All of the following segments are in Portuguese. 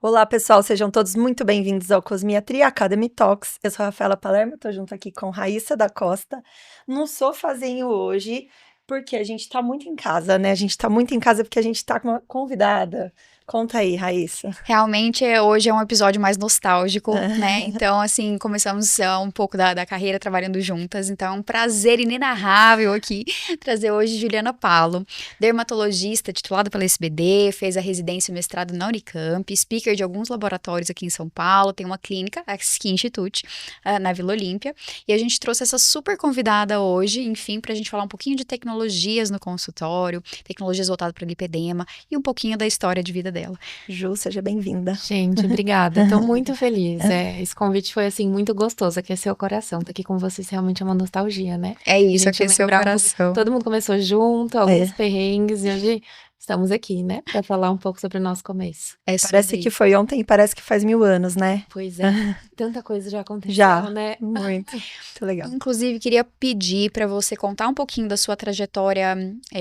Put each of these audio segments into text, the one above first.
Olá, pessoal, sejam todos muito bem-vindos ao Cosmiatria Academy Talks. Eu sou a Rafaela Palermo, estou junto aqui com Raíssa da Costa, no sofazinho hoje, porque a gente tá muito em casa, né? A gente tá muito em casa porque a gente tá com uma convidada. Conta aí, Raíssa. Realmente, hoje é um episódio mais nostálgico, né? Então, assim, começamos um pouco da carreira trabalhando juntas. Então, é um prazer inenarrável aqui trazer hoje Juliana Palo, dermatologista titulada pela SBD, fez a residência e mestrado na Unicamp, speaker de alguns laboratórios aqui em São Paulo, tem uma clínica, a Skin Institute, na Vila Olímpia. E a gente trouxe essa super convidada hoje, enfim, para a gente falar um pouquinho de tecnologias no consultório, tecnologias voltadas para lipedema e um pouquinho da história de vida dela. Ju, seja bem-vinda. Gente, obrigada. Tô muito feliz. Esse convite foi, assim, muito gostoso. Aqueceu o coração. Tá aqui com vocês realmente é uma nostalgia, né? É isso, A gente aqueceu o lembrar coração. todo mundo começou junto, alguns perrengues, e hoje estamos aqui, né? Pra falar um pouco sobre o nosso começo. Parece que foi ontem, parece que faz 1000 anos, né? Pois é, tanta coisa já aconteceu, Já, né? muito legal. Inclusive, queria pedir para você contar um pouquinho da sua trajetória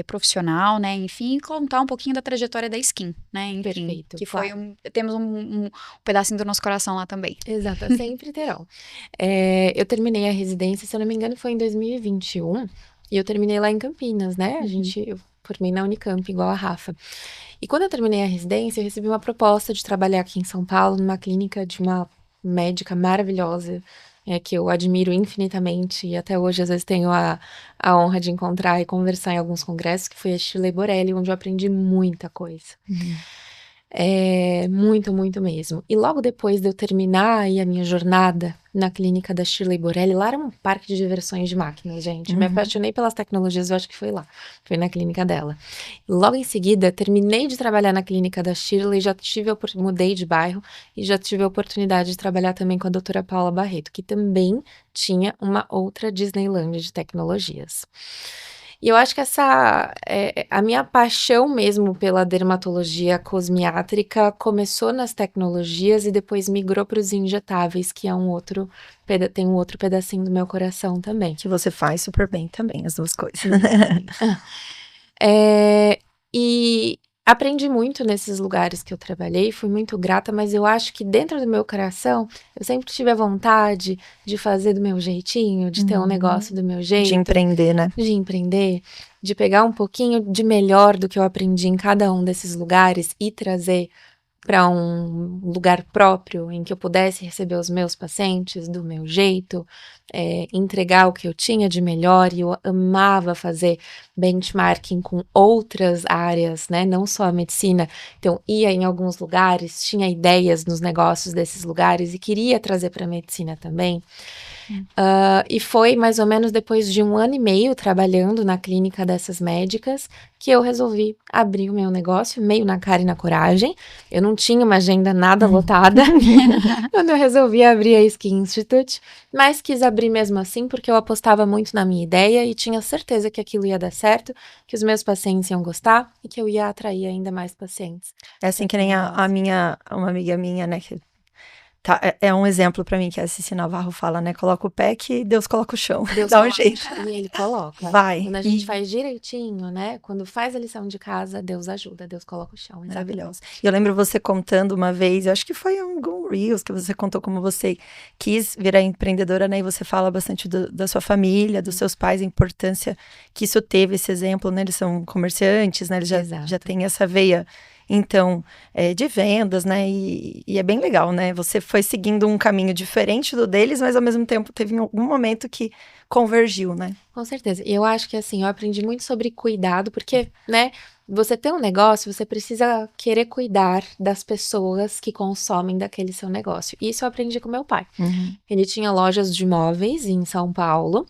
profissional, né? Enfim, e contar um pouquinho da trajetória da Skin, né? Enfim, Perfeito, que claro. foi temos um pedacinho do nosso coração lá também. Exato, sempre terão. Eu terminei a residência, se eu não me engano, foi em 2021, e eu terminei lá em Campinas, né? Eu formei na Unicamp, igual a Rafa. E quando eu terminei a residência, eu recebi uma proposta de trabalhar aqui em São Paulo, numa clínica de uma médica maravilhosa, que eu admiro infinitamente, e até hoje, às vezes, tenho a honra de encontrar e conversar em alguns congressos, que foi a Shirley Borelli, onde eu aprendi muita coisa. Muito, muito mesmo. E logo depois de eu terminar aí a minha jornada na clínica da Shirley Borelli, lá era um parque de diversões de máquinas, gente. Eu me apaixonei pelas tecnologias, eu acho que foi lá. Foi na clínica dela. Logo em seguida, terminei de trabalhar na clínica da Shirley, mudei de bairro e já tive a oportunidade de trabalhar também com a doutora Paula Barreto, que também tinha uma outra Disneylandia de tecnologias. E eu acho que a minha paixão mesmo pela dermatologia cosmiátrica começou nas tecnologias e depois migrou para os injetáveis, que tem um outro pedacinho do meu coração também. Que você faz super bem também, as duas coisas. E aprendi muito nesses lugares que eu trabalhei, fui muito grata, mas eu acho que dentro do meu coração, eu sempre tive a vontade de fazer do meu jeitinho, de ter um negócio do meu jeito. De empreender, né? De empreender, de pegar um pouquinho de melhor do que eu aprendi em cada um desses lugares e trazer para um lugar próprio em que eu pudesse receber os meus pacientes do meu jeito, entregar o que eu tinha de melhor, e eu amava fazer benchmarking com outras áreas, né, não só a medicina. Então, ia em alguns lugares, tinha ideias nos negócios desses lugares e queria trazer para a medicina também. E foi mais ou menos depois de 1 ano e meio trabalhando na clínica dessas médicas que eu resolvi abrir o meu negócio, meio na cara e na coragem. Eu não tinha uma agenda nada lotada quando eu resolvi abrir a Skin Institute, mas quis abrir mesmo assim porque eu apostava muito na minha ideia e tinha certeza que aquilo ia dar certo, que os meus pacientes iam gostar e que eu ia atrair ainda mais pacientes. É assim que nem uma amiga minha, né, que é um exemplo pra mim que a Cici Navarro fala, né? Coloca o pé que Deus coloca o chão. Deus Dá um coloca jeito. E ele coloca. Vai. Quando a gente faz direitinho, né? Quando faz a lição de casa, Deus ajuda, Deus coloca o chão. Maravilhoso. E eu lembro você contando uma vez, eu acho que foi algum Reels que você contou como você quis virar empreendedora, né? E você fala bastante da sua família, dos seus pais, a importância que isso teve, esse exemplo, né? Eles são comerciantes, né? Eles já têm essa veia, então, de vendas, né? E é bem legal, né? Você foi seguindo um caminho diferente do deles, mas ao mesmo tempo teve em algum momento que convergiu, né? Com certeza. E eu acho que, assim, eu aprendi muito sobre cuidado, porque, né, você ter um negócio, você precisa querer cuidar das pessoas que consomem daquele seu negócio. E isso eu aprendi com meu pai. Ele tinha lojas de imóveis em São Paulo,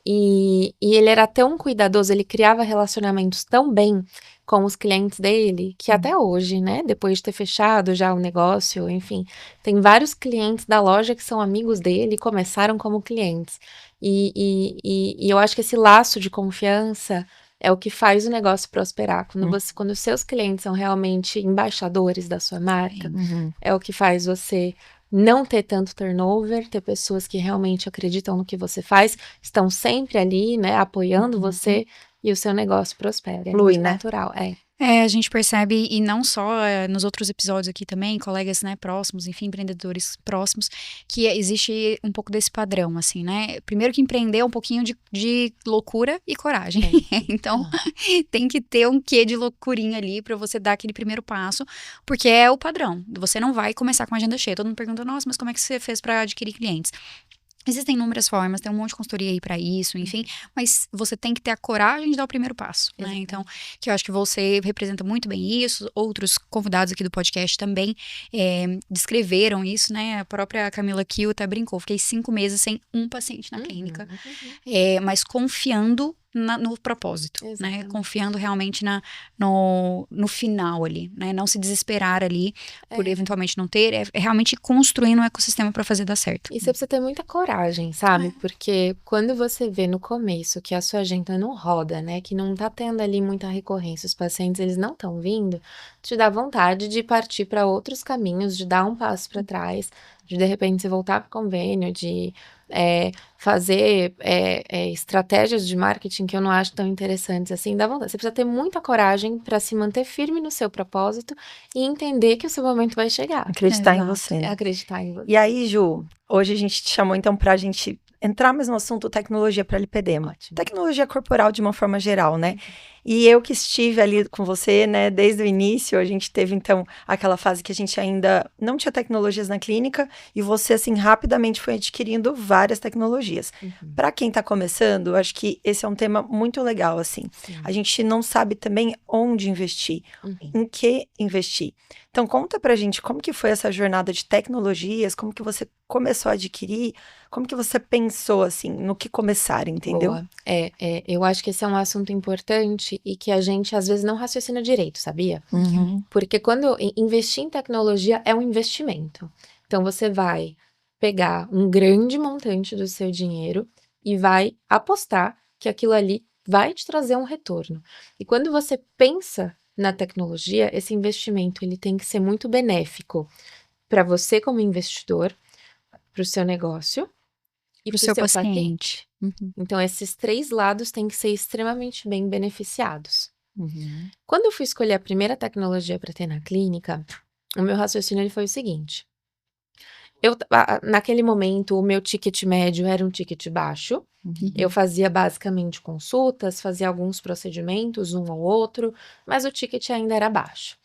e ele era tão cuidadoso, ele criava relacionamentos tão bem com os clientes dele, que até hoje, né, depois de ter fechado já o negócio, enfim, tem vários clientes da loja que são amigos dele e começaram como clientes. E eu acho que esse laço de confiança é o que faz o negócio prosperar. Quando os seus clientes são realmente embaixadores da sua marca, é o que faz você não ter tanto turnover, ter pessoas que realmente acreditam no que você faz, estão sempre ali, né, apoiando você, e o seu negócio prospera. Flui, muito né? natural, A gente percebe, e não só nos outros episódios aqui também, colegas, né, próximos, enfim, empreendedores próximos, que existe um pouco desse padrão, assim, né? Primeiro que empreender é um pouquinho de loucura e coragem. Então, tem que ter um quê de loucurinha ali pra você dar aquele primeiro passo, porque é o padrão. Você não vai começar com a agenda cheia. Todo mundo pergunta, nossa, mas como é que você fez pra adquirir clientes? Existem inúmeras formas, tem um monte de consultoria aí pra isso, enfim, mas você tem que ter a coragem de dar o primeiro passo, né? Então, que eu acho que você representa muito bem isso, outros convidados aqui do podcast também descreveram isso, né? A própria Camila Kiel até brincou, fiquei 5 meses sem um paciente na clínica, mas confiando no propósito, né? Confiando realmente no final ali, né? Não se desesperar ali por eventualmente não ter, é realmente construindo um ecossistema para fazer dar certo. E você precisa ter muita coragem, sabe? Porque quando você vê no começo que a sua agenda não roda, né? Que não tá tendo ali muita recorrência, os pacientes eles não estão vindo, te dá vontade de partir para outros caminhos, de dar um passo para trás, de repente você voltar pro convênio, de fazer estratégias de marketing que eu não acho tão interessantes assim, dá vontade. Você precisa ter muita coragem para se manter firme no seu propósito e entender que o seu momento vai chegar. Acreditar em você. Acreditar em você. E aí, Ju, hoje a gente te chamou então pra gente entrar mais no assunto tecnologia para lipedema. Ótimo. Tecnologia corporal de uma forma geral, né? E eu que estive ali com você, né, desde o início, a gente teve então aquela fase que a gente ainda não tinha tecnologias na clínica e você assim rapidamente foi adquirindo várias tecnologias. Para quem tá começando, acho que esse é um tema muito legal assim. A gente não sabe também onde investir, em que investir. Então conta pra gente como que foi essa jornada de tecnologias, como que você começou a adquirir, como que você pensou assim, no que começar, entendeu? Boa. Eu acho que esse é um assunto importante e que a gente às vezes não raciocina direito, sabia? Porque quando investir em tecnologia é um investimento. Então você vai pegar um grande montante do seu dinheiro e vai apostar que aquilo ali vai te trazer um retorno. E quando você pensa na tecnologia, esse investimento ele tem que ser muito benéfico para você como investidor, para o seu negócio e Pro seu paciente. Então, esses 3 lados têm que ser extremamente bem beneficiados. Quando eu fui escolher a primeira tecnologia para ter na clínica, o meu raciocínio ele foi o seguinte. Naquele momento, o meu ticket médio era um ticket baixo. Eu fazia basicamente consultas, fazia alguns procedimentos, um ou outro, mas o ticket ainda era baixo.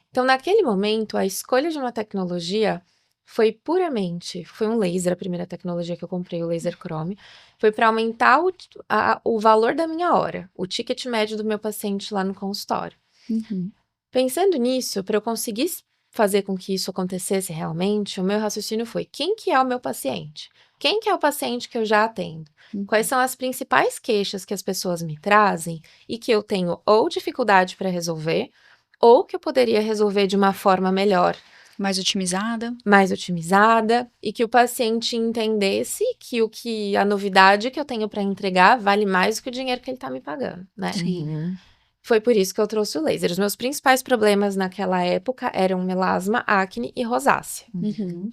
Então, naquele momento, a escolha de uma tecnologia foi um laser, a primeira tecnologia que eu comprei, o laser Chrome, foi para aumentar o valor da minha hora, o ticket médio do meu paciente lá no consultório. Pensando nisso, para eu conseguir fazer com que isso acontecesse realmente, o meu raciocínio foi, quem que é o meu paciente? Quem que é o paciente que eu já atendo? Quais são as principais queixas que as pessoas me trazem e que eu tenho ou dificuldade para resolver, ou que eu poderia resolver de uma forma melhor? Mais otimizada, e que o paciente entendesse que a novidade que eu tenho para entregar vale mais do que o dinheiro que ele está me pagando, né? Sim. Foi por isso que eu trouxe o laser. Os meus principais problemas naquela época eram melasma, acne e rosácea,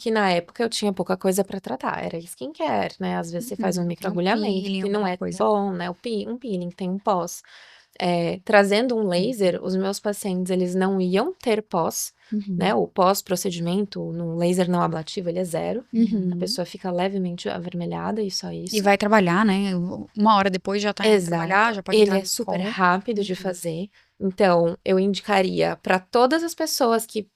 que na época eu tinha pouca coisa para tratar, era skincare, né? Às vezes você faz um microagulhamento, que não é bom, né? Um peeling, tem um pós. Trazendo um laser, os meus pacientes, eles não iam ter pós, né? O pós-procedimento, num laser não ablativo, ele é 0. A pessoa fica levemente avermelhada e só isso. E vai trabalhar, né? 1 hora depois já tá indo trabalhar, já pode Ele entrar é super rápido de fazer. Então, eu indicaria para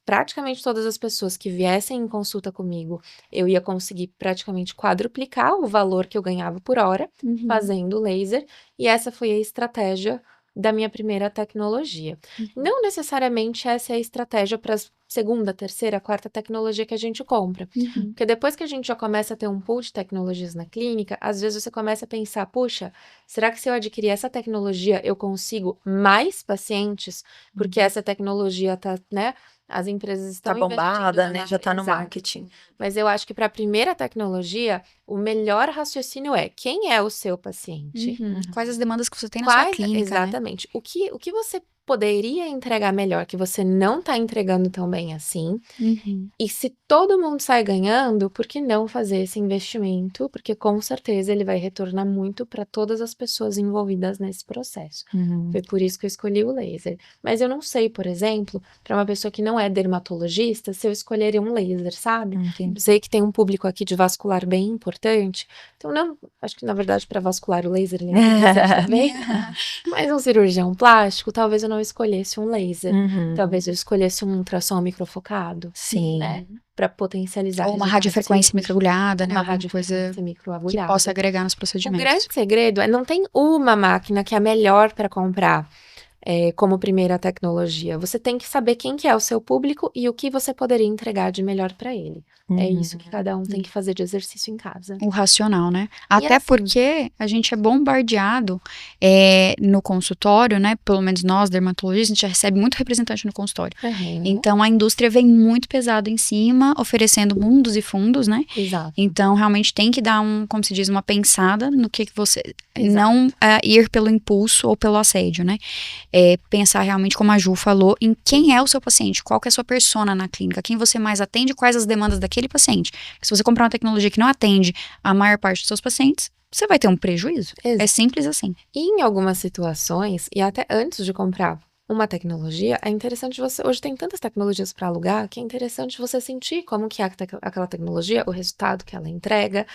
praticamente todas as pessoas que viessem em consulta comigo, eu ia conseguir praticamente quadruplicar o valor que eu ganhava por hora fazendo laser. E essa foi a estratégia da minha primeira tecnologia. Não necessariamente essa é a estratégia para a segunda, terceira, quarta tecnologia que a gente compra. Porque depois que a gente já começa a ter um pool de tecnologias na clínica, às vezes você começa a pensar, puxa, será que se eu adquirir essa tecnologia, eu consigo mais pacientes? Porque essa tecnologia tá, né? As empresas estão bombada, né? Já tá no marketing. Mas eu acho que para a primeira tecnologia, o melhor raciocínio é quem é o seu paciente? Quais as demandas que você tem na sua clínica, exatamente. Né? O que você poderia entregar melhor, que você não tá entregando tão bem assim. E se todo mundo sai ganhando, por que não fazer esse investimento? Porque com certeza ele vai retornar muito para todas as pessoas envolvidas nesse processo. Foi por isso que eu escolhi o laser. Mas eu não sei, por exemplo, para uma pessoa que não é dermatologista, se eu escolheria um laser, sabe? Sei que tem um público aqui de vascular bem importante. Então, não, acho que na verdade para vascular o laser ele é interessante também. Mas um cirurgião plástico, talvez eu não escolhesse um laser. Talvez eu escolhesse um ultrassom microfocado. Sim. Né? Para potencializar. Ou uma radiofrequência microagulhada, né? Uma Alguma coisa radiofrequência microagulhada. que possa agregar nos O procedimentos. grande segredo é não tem uma máquina que é a melhor para comprar como primeira tecnologia. Você tem que saber quem que é o seu público e o que você poderia entregar de melhor para ele. É isso que cada um tem que fazer de exercício em casa. O racional, né? Até assim, porque a gente é bombardeado no consultório, né? Pelo menos nós, dermatologistas, a gente já recebe muito representante no consultório. Então, a indústria vem muito pesado em cima, oferecendo mundos e fundos, né? Exato. Então, realmente tem que dar como se diz, uma pensada no que você... Exato. Não ir pelo impulso ou pelo assédio, né? Pensar realmente, como a Ju falou, em quem é o seu paciente, qual que é a sua persona na clínica, quem você mais atende, quais as demandas daquele paciente. Porque se você comprar uma tecnologia que não atende a maior parte dos seus pacientes, você vai ter um prejuízo. Exato. É simples assim. E em algumas situações, e até antes de comprar uma tecnologia, é interessante você... Hoje tem tantas tecnologias para alugar que é interessante você sentir como que é aquela tecnologia, o resultado que ela entrega.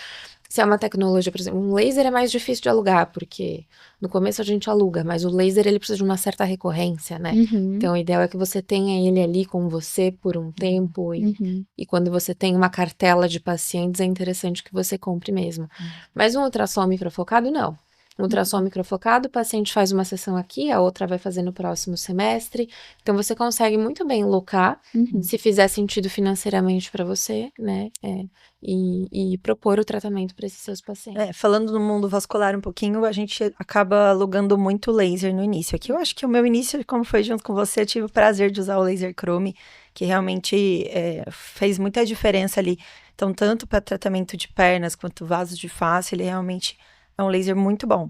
Se é uma tecnologia, por exemplo, um laser é mais difícil de alugar, porque no começo a gente aluga, mas o laser ele precisa de uma certa recorrência, né? Então o ideal é que você tenha ele ali com você por um tempo e quando você tem uma cartela de pacientes é interessante que você compre mesmo. Mas um ultrassom microfocado, não. Um ultrassom microfocado, o paciente faz uma sessão aqui, a outra vai fazer no próximo semestre. Então, você consegue muito bem locar, se fizer sentido financeiramente para você, né? E propor o tratamento para esses seus pacientes. Falando no mundo vascular um pouquinho, a gente acaba alugando muito laser no início. Aqui eu acho que o meu início, como foi junto com você, eu tive o prazer de usar o laser Chrome, que realmente fez muita diferença ali. Então, tanto para tratamento de pernas quanto vasos de face, ele realmente... É um laser muito bom.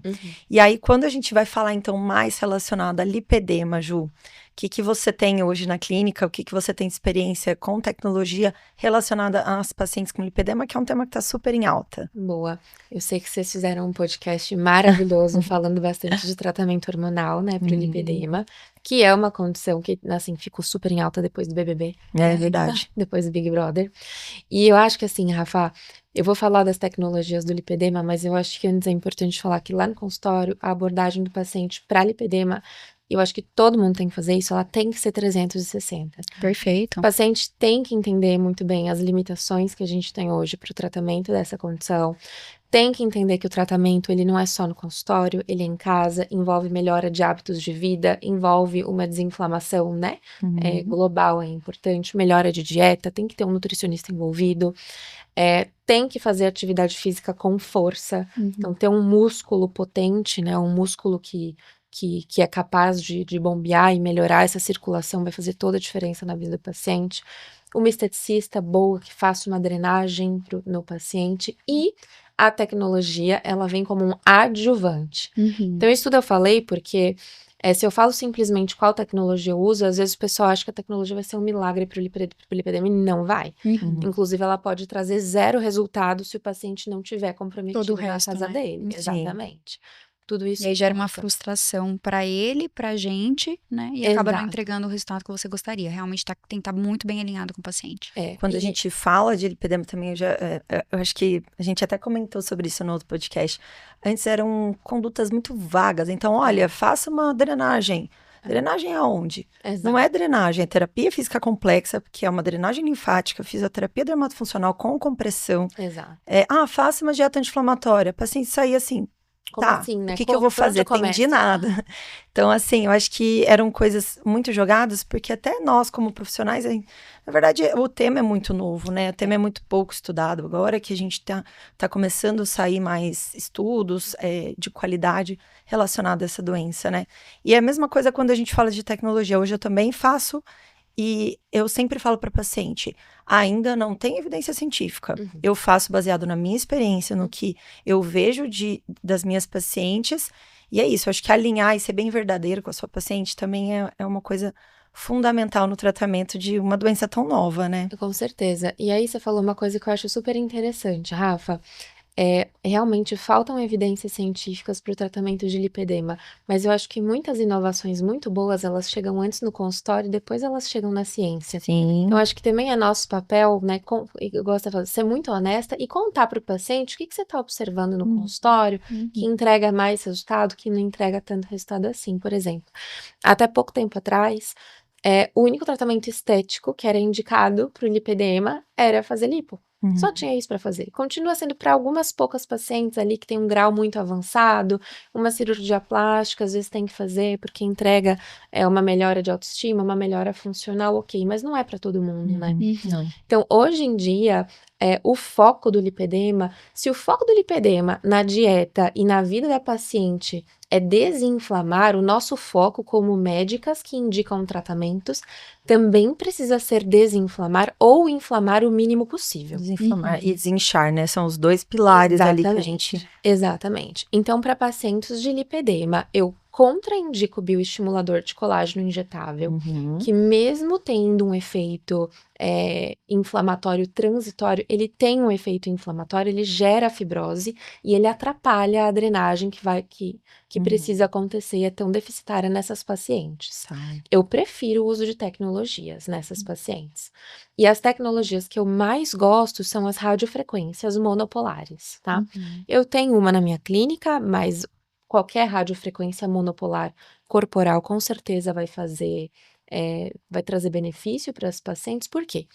E aí, quando a gente vai falar, então, mais relacionado a lipedema, Ju, o que você tem hoje na clínica, o que você tem de experiência com tecnologia relacionada às pacientes com lipedema, que é um tema que está super em alta. Boa. Eu sei que vocês fizeram um podcast maravilhoso falando bastante de tratamento hormonal, né, para o lipedema, que é uma condição que, assim, ficou super em alta depois do BBB. É verdade. Depois do Big Brother. E eu acho que, assim, Rafa... Eu vou falar das tecnologias do lipedema, mas eu acho que antes é importante falar que lá no consultório, a abordagem do paciente para lipedema, eu acho que todo mundo tem que fazer isso, ela tem que ser 360. Perfeito. O paciente tem que entender muito bem as limitações que a gente tem hoje para o tratamento dessa condição. Tem que entender que o tratamento, ele não é só no consultório, ele é em casa, envolve melhora de hábitos de vida, envolve uma desinflamação, né? Global, é importante, melhora de dieta, tem que ter um nutricionista envolvido. Tem que fazer atividade física com força, então ter um músculo potente, né, um músculo que é capaz de bombear e melhorar essa circulação vai fazer toda a diferença na vida do paciente. Uma esteticista boa que faça uma drenagem no paciente e a tecnologia, ela vem como um adjuvante. Então isso tudo eu falei porque se eu falo simplesmente qual tecnologia eu uso, às vezes o pessoal acha que a tecnologia vai ser um milagre para o lipedema e não vai. Inclusive, ela pode trazer 0 resultado se o paciente não tiver comprometido todo o resto, na casa né? dele. Exatamente. Tudo isso. E aí gera uma frustração para ele, pra gente, né? E acaba não entregando o resultado que você gostaria. Realmente tem que estar muito bem alinhado com o paciente. Quando a gente fala de lipedema também, eu acho que a gente até comentou sobre isso no outro podcast. Antes eram condutas muito vagas. Então, olha, faça uma drenagem. Drenagem aonde? Exato. Não é drenagem, é terapia física complexa, que é uma drenagem linfática, fisioterapia dermatofuncional com compressão. Exato. Faça uma dieta anti-inflamatória. O paciente sair assim... Como assim, né? O que eu vou fazer? Entendi nada. Então, assim, eu acho que eram coisas muito jogadas, porque até nós, como profissionais, na verdade, o tema é muito novo, né? O tema é muito pouco estudado. Agora que a gente tá começando a sair mais estudos de qualidade relacionados a essa doença, né? E é a mesma coisa quando a gente fala de tecnologia. Hoje eu também faço... E eu sempre falo para paciente, ainda não tem evidência científica. Eu faço baseado na minha experiência, no que eu vejo das minhas pacientes E é isso, eu acho que alinhar e ser bem verdadeiro com a sua paciente também é uma coisa fundamental no tratamento de uma doença tão nova, né? Com certeza. E aí você falou uma coisa que eu acho super interessante, Rafa. Realmente faltam evidências científicas para o tratamento de lipedema, mas eu acho que muitas inovações muito boas, elas chegam antes no consultório e depois elas chegam na ciência. Sim. Então, acho que também é nosso papel, né, eu gosto de falar, ser muito honesta e contar para o paciente o que você está observando no consultório, que entrega mais resultado, que não entrega tanto resultado assim, por exemplo. Até pouco tempo atrás, o único tratamento estético que era indicado para o lipedema era fazer lipo. Só tinha isso para fazer. Continua sendo para algumas poucas pacientes ali que tem um grau muito avançado, uma cirurgia plástica, às vezes tem que fazer porque entrega uma melhora de autoestima, uma melhora funcional, ok, mas não é para todo mundo, né? Não. Então, hoje em dia, o foco do lipedema, se o foco do lipedema na dieta e na vida da paciente é desinflamar, o nosso foco como médicas que indicam tratamentos também precisa ser desinflamar ou inflamar o mínimo possível. Desinflamar e desinchar, né? São os dois pilares ali que a gente... Exatamente. Então, para pacientes de lipedema, eu contraindico o bioestimulador de colágeno injetável, que mesmo tendo um efeito inflamatório transitório, ele tem um efeito inflamatório, ele gera fibrose e ele atrapalha a drenagem que precisa acontecer e é tão deficitária nessas pacientes. Eu prefiro o uso de tecnologias nessas pacientes. E as tecnologias que eu mais gosto são as radiofrequências monopolares, tá? Eu tenho uma na minha clínica, mas qualquer radiofrequência monopolar corporal com certeza vai trazer benefício para as pacientes. Por quê?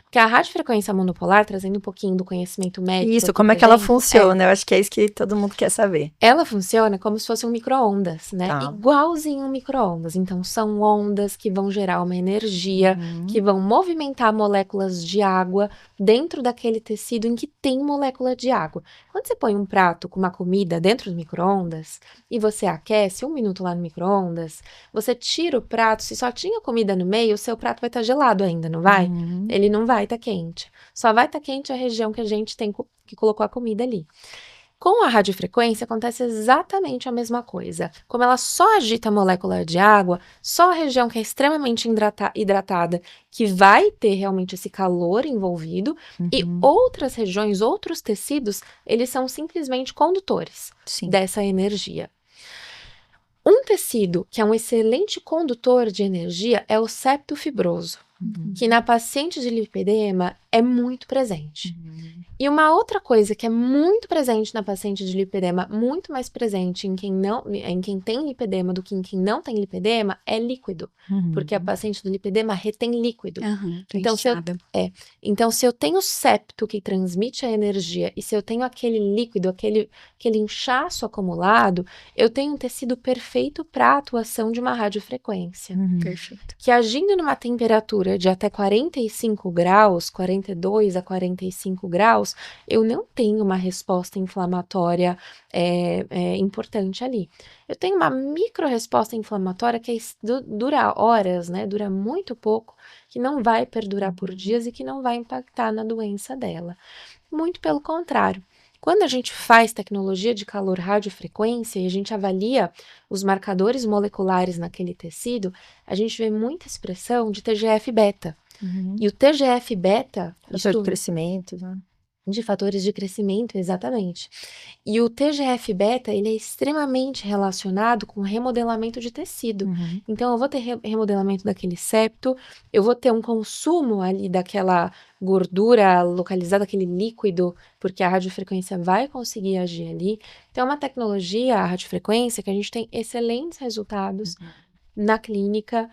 Porque a radiofrequência monopolar, trazendo um pouquinho do conhecimento médico... Isso, como é que ela funciona? Eu acho que é isso que todo mundo quer saber. Ela funciona como se fosse um micro-ondas, né? Tá. Igualzinho um micro-ondas. Então, são ondas que vão gerar uma energia, que vão movimentar moléculas de água dentro daquele tecido em que tem molécula de água. Quando você põe um prato com uma comida dentro do micro-ondas e você aquece 1 minuto lá no micro-ondas, você tira o prato, se só tinha comida no meio, o seu prato vai estar gelado ainda, não vai? Ele não vai estar quente. Só vai estar quente a região que a gente tem que colocou a comida ali. Com a radiofrequência acontece exatamente a mesma coisa. Como ela só agita a molécula de água, só a região que é extremamente hidratada que vai ter realmente esse calor envolvido, e outras regiões, outros tecidos, eles são simplesmente condutores dessa energia. Um tecido que é um excelente condutor de energia é o septo fibroso, que na paciente de lipedema é muito presente. E uma outra coisa que é muito presente na paciente de lipedema, muito mais presente em quem tem lipedema do que em quem não tem lipedema, é líquido. Porque a paciente do lipedema retém líquido. Então, se eu tenho septo que transmite a energia e se eu tenho aquele líquido, aquele inchaço acumulado, eu tenho um tecido perfeito para a atuação de uma radiofrequência. Perfeito. Que agindo numa temperatura de até 45 graus, 42 a 45 graus, eu não tenho uma resposta inflamatória importante ali. Eu tenho uma micro-resposta inflamatória que dura horas, né? Dura muito pouco, que não vai perdurar por dias e que não vai impactar na doença dela. Muito pelo contrário. Quando a gente faz tecnologia de calor radiofrequência e a gente avalia os marcadores moleculares naquele tecido, a gente vê muita expressão de TGF-beta. E o TGF-beta... Fator de crescimento, né? De fatores de crescimento, exatamente. E o TGF-beta, ele é extremamente relacionado com remodelamento de tecido. Então, eu vou ter remodelamento daquele septo, eu vou ter um consumo ali daquela gordura localizada, aquele líquido, porque a radiofrequência vai conseguir agir ali. Então, é uma tecnologia, a radiofrequência, que a gente tem excelentes resultados na clínica.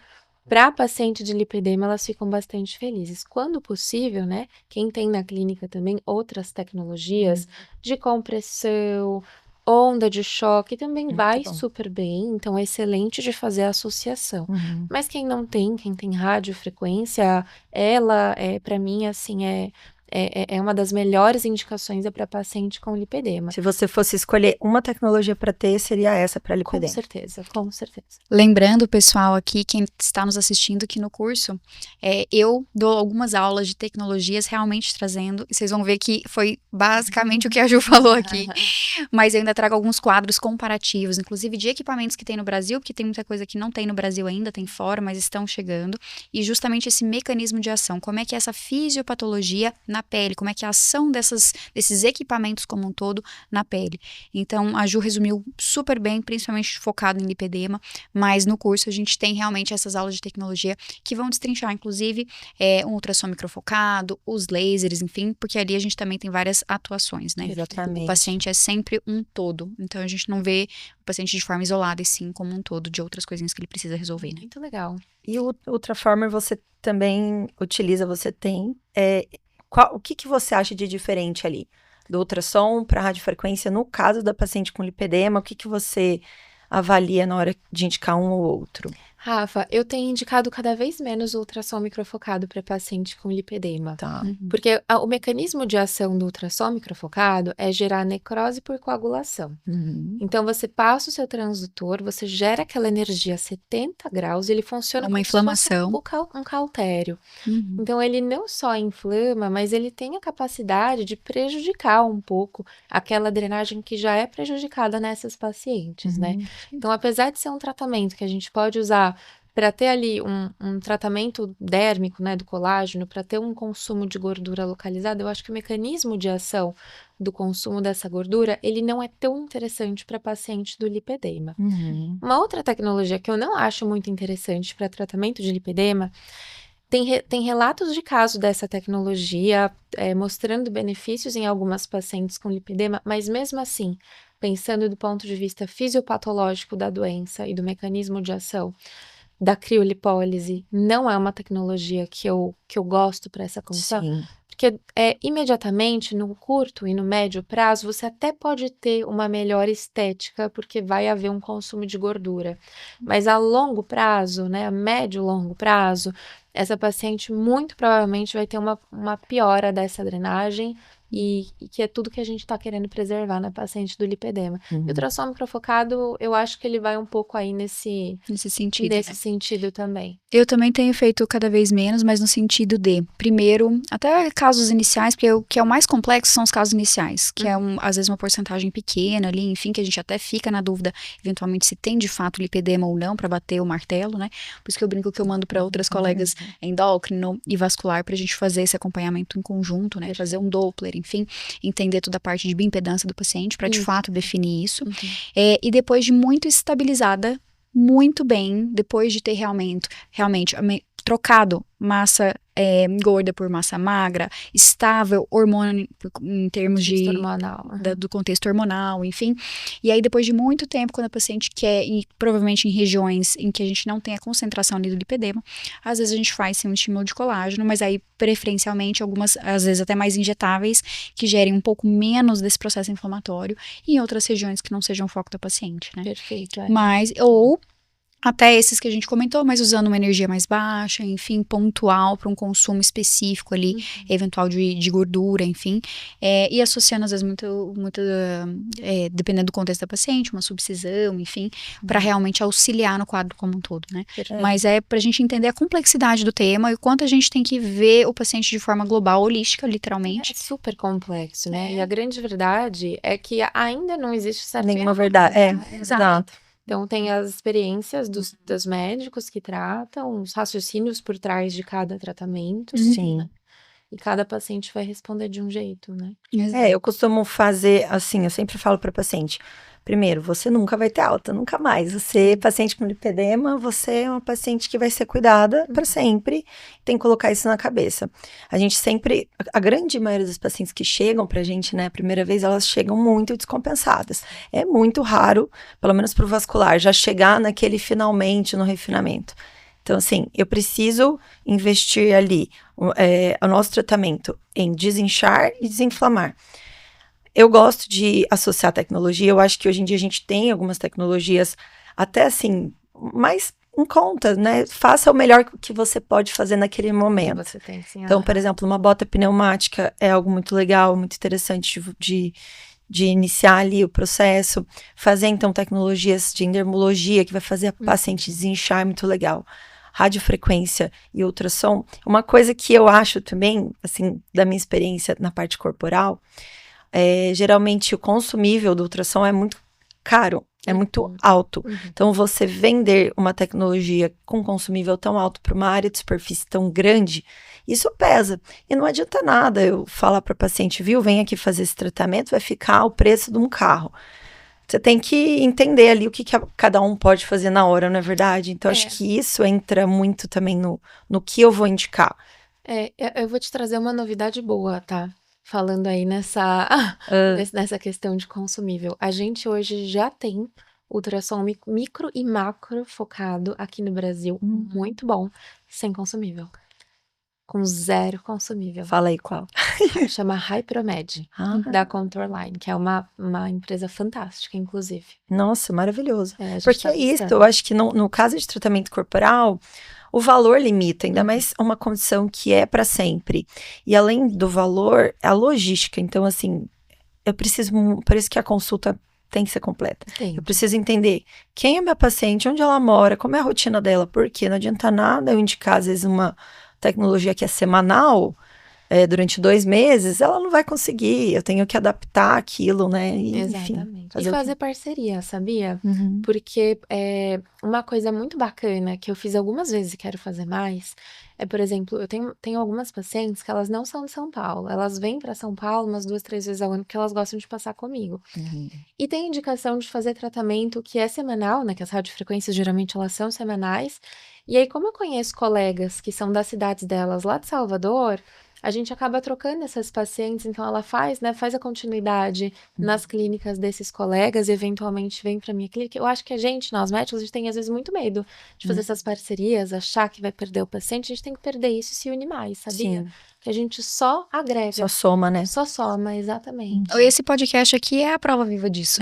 Para paciente de lipedema, elas ficam bastante felizes. Quando possível, né? Quem tem na clínica também outras tecnologias de compressão, onda de choque, também vai super bem. Então, é excelente de fazer a associação. Mas quem não tem, quem tem radiofrequência, ela, para mim, assim, é é uma das melhores indicações para paciente com lipedema. Se você fosse escolher uma tecnologia para ter, seria essa para lipedema. Com certeza, com certeza. Lembrando, pessoal, aqui, quem está nos assistindo, que no curso, eu dou algumas aulas de tecnologias realmente trazendo, e vocês vão ver que foi basicamente o que a Ju falou aqui, mas eu ainda trago alguns quadros comparativos, inclusive de equipamentos que tem no Brasil, porque tem muita coisa que não tem no Brasil ainda, tem fora, mas estão chegando, e justamente esse mecanismo de ação, como é que é essa fisiopatologia na pele, como é que é a ação desses equipamentos como um todo na pele. Então, a Ju resumiu super bem, principalmente focado em lipedema, mas no curso a gente tem realmente essas aulas de tecnologia que vão destrinchar, inclusive, um ultrassom microfocado, os lasers, enfim, porque ali a gente também tem várias atuações, né? Exatamente. O paciente é sempre um todo, então a gente não vê o paciente de forma isolada, e sim como um todo, de outras coisinhas que ele precisa resolver, né? Muito legal. E o Ultraformer você também utiliza, você tem. O que você acha de diferente ali? Do ultrassom para radiofrequência, no caso da paciente com lipedema, o que você avalia na hora de indicar um ou outro? Rafa, eu tenho indicado cada vez menos o ultrassom microfocado para paciente com lipedema. Tá. Porque o mecanismo de ação do ultrassom microfocado é gerar necrose por coagulação. Então, você passa o seu transdutor, você gera aquela energia a 70 graus, ele funciona Uma inflamação. Um cautério. Então, ele não só inflama, mas ele tem a capacidade de prejudicar um pouco aquela drenagem que já é prejudicada nessas pacientes, né? Então, apesar de ser um tratamento que a gente pode usar para ter ali um tratamento dérmico, né, do colágeno, para ter um consumo de gordura localizado, eu acho que o mecanismo de ação do consumo dessa gordura, ele não é tão interessante para paciente do lipedema. Uma outra tecnologia que eu não acho muito interessante para tratamento de lipedema, tem relatos de caso dessa tecnologia mostrando benefícios em algumas pacientes com lipedema, mas mesmo assim, pensando do ponto de vista fisiopatológico da doença e do mecanismo de ação, da criolipólise, não é uma tecnologia que eu gosto para essa condição. Sim. Porque imediatamente, no curto e no médio prazo, você até pode ter uma melhor estética, porque vai haver um consumo de gordura. Mas a longo prazo, né, a médio e longo prazo, essa paciente muito provavelmente vai ter uma piora dessa drenagem, e que é tudo que a gente está querendo preservar na paciente do lipedema. E o ultrassom microfocado, eu acho que ele vai um pouco aí nesse sentido também. Eu também tenho feito cada vez menos, mas no sentido de, primeiro, até casos iniciais, porque o que é o mais complexo são os casos iniciais, que é às vezes uma porcentagem pequena ali, enfim, que a gente até fica na dúvida, eventualmente, se tem de fato lipedema ou não, para bater o martelo, né? Por isso que eu brinco que eu mando para outras colegas endócrino e vascular, pra gente fazer esse acompanhamento em conjunto, né? Fazer um Doppler, enfim, entender toda a parte de bioimpedância do paciente, para de fato definir isso. E depois de muito estabilizada, muito bem, depois de ter realmente trocado massa gorda por massa magra, estável hormônio em termos de hormonal, do contexto hormonal, enfim. E aí, depois de muito tempo, quando a paciente quer, e provavelmente em regiões em que a gente não tem a concentração ali do lipedema, às vezes a gente faz sim um estímulo de colágeno, mas aí, preferencialmente, algumas, às vezes até mais injetáveis, que gerem um pouco menos desse processo inflamatório, e em outras regiões que não sejam foco da paciente, né? Perfeito. Mas, ou até esses que a gente comentou, mas usando uma energia mais baixa, enfim, pontual para um consumo específico ali, eventual de gordura, enfim, e associando às vezes muito dependendo do contexto da paciente, uma subcisão, enfim, para realmente auxiliar no quadro como um todo, né? Mas é pra gente entender a complexidade do tema e o quanto a gente tem que ver o paciente de forma global, holística, literalmente. É super complexo, né? E a grande verdade é que ainda não existe nenhuma verdade. Exato. Então, tem as experiências dos médicos que tratam, os raciocínios por trás de cada tratamento. Sim. Né? E cada paciente vai responder de um jeito, né? Eu costumo fazer assim, eu sempre falo para paciente, primeiro, você nunca vai ter alta, nunca mais. Você, paciente com lipedema, você é uma paciente que vai ser cuidada para sempre, tem que colocar isso na cabeça. A gente sempre, a grande maioria dos pacientes que chegam pra gente, né, a primeira vez, elas chegam muito descompensadas. É muito raro, pelo menos pro vascular, já chegar naquele finalmente no refinamento. Então, assim, eu preciso investir ali o nosso tratamento em desinchar e desinflamar. Eu gosto de associar tecnologia, eu acho que hoje em dia a gente tem algumas tecnologias até assim, mais em conta, né? Faça o melhor que você pode fazer naquele momento. Você tem, sim. Então, por exemplo, uma bota pneumática é algo muito legal, muito interessante de iniciar ali o processo. Fazer, então, tecnologias de endermologia, que vai fazer a paciente desinchar, é muito legal. Radiofrequência e ultrassom. Uma coisa que eu acho também, assim, da minha experiência na parte corporal, geralmente o consumível do ultrassom é muito caro, é muito alto. Então, você vender uma tecnologia com consumível tão alto para uma área de superfície tão grande, isso pesa. E não adianta nada eu falar para o paciente, viu, vem aqui fazer esse tratamento, vai ficar o preço de um carro. Você tem que entender ali o que cada um pode fazer na hora, não é verdade? Então, acho que isso entra muito também no que eu vou indicar. Eu vou te trazer uma novidade boa, tá? Falando aí nessa questão de consumível. A gente hoje já tem ultrassom micro e macro focado aqui no Brasil, muito bom, sem consumível. Com 0 consumível. Fala aí qual. Chama Hypromed, da Contourline, que é uma empresa fantástica, inclusive. Nossa, maravilhoso. Porque é isso, eu acho que no caso de tratamento corporal, o valor limita, ainda mais uma condição que é para sempre. E além do valor, a logística. Então, assim, por isso que a consulta tem que ser completa. Tem. Eu preciso entender quem é minha paciente, onde ela mora, como é a rotina dela, porque não adianta nada eu indicar, às vezes, uma tecnologia que é semanal, durante 2 meses, ela não vai conseguir, eu tenho que adaptar aquilo, né? E, exatamente. Enfim, e fazer parceria, sabia? Uhum. Porque uma coisa muito bacana que eu fiz algumas vezes e quero fazer mais por exemplo, eu tenho algumas pacientes que elas não são de São Paulo. Elas vêm para São Paulo umas 2, 3 vezes ao ano porque elas gostam de passar comigo. E tem indicação de fazer tratamento que é semanal, né? Que as radiofrequências geralmente elas são semanais. E aí, como eu conheço colegas que são das cidades delas lá de Salvador, a gente acaba trocando essas pacientes, então ela faz a continuidade nas clínicas desses colegas e eventualmente vem para minha clínica. Eu acho que nós médicos, a gente tem às vezes muito medo de fazer essas parcerias, achar que vai perder o paciente, a gente tem que perder isso e se unir mais, sabia? Sim. Que a gente só agrega. Só soma, né? Só soma, exatamente. Esse podcast aqui é a prova viva disso.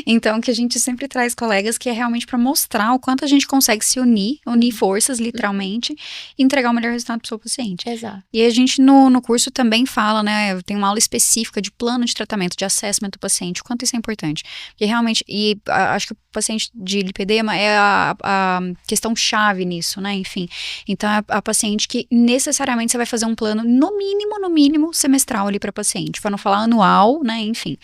Então, que a gente sempre traz colegas que é realmente para mostrar o quanto a gente consegue se unir forças, literalmente, e entregar o melhor resultado para o seu paciente. Exato. E a gente no curso também fala, né, tem uma aula específica de plano de tratamento, de assessment do paciente, o quanto isso é importante. Porque realmente, acho que o paciente de lipedema é a questão chave nisso, né, enfim. Então, é a paciente que necessariamente você vai fazer um plano, no mínimo, semestral ali para paciente, para não falar anual, né, enfim.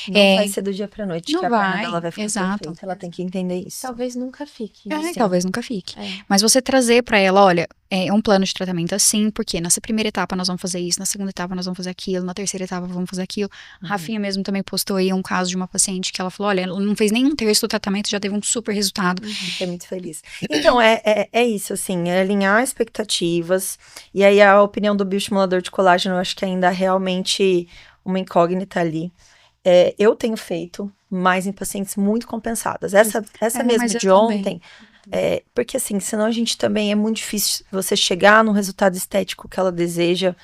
Não vai ser do dia pra noite não que a vai, perna dela vai ficar exato. perfeita, ela tem que entender isso. Talvez nunca fique. Talvez nunca fique. Mas você trazer para ela, olha, é um plano de tratamento assim, porque nessa primeira etapa nós vamos fazer isso, na segunda etapa nós vamos fazer aquilo, na terceira etapa vamos fazer aquilo. Rafinha mesmo também postou aí um caso de uma paciente que ela falou, olha, ela não fez nem um terço do tratamento, já teve um super resultado. Fiquei muito feliz. Então, é isso, assim, é alinhar expectativas, e aí a opinião do bioestimulador de colágeno, eu acho que ainda é realmente uma incógnita ali. Eu tenho feito mais em pacientes muito compensadas. Essa mesmo de ontem, porque assim, senão a gente também é muito difícil você chegar no resultado estético que ela deseja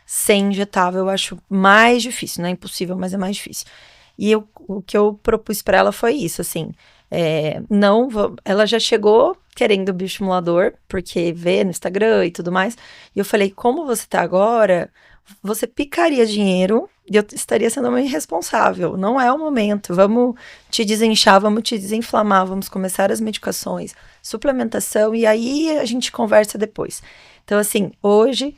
sem injetável. Eu acho mais difícil, não é impossível, mas é mais difícil. E o que eu propus para ela foi isso, assim, ela já chegou querendo o bioestimulador, porque vê no Instagram e tudo mais, e eu falei, como você tá agora, você picaria dinheiro e eu estaria sendo uma irresponsável, não é o momento, vamos te desinchar, vamos te desinflamar, vamos começar as medicações, suplementação, e aí a gente conversa depois. Então, assim, hoje,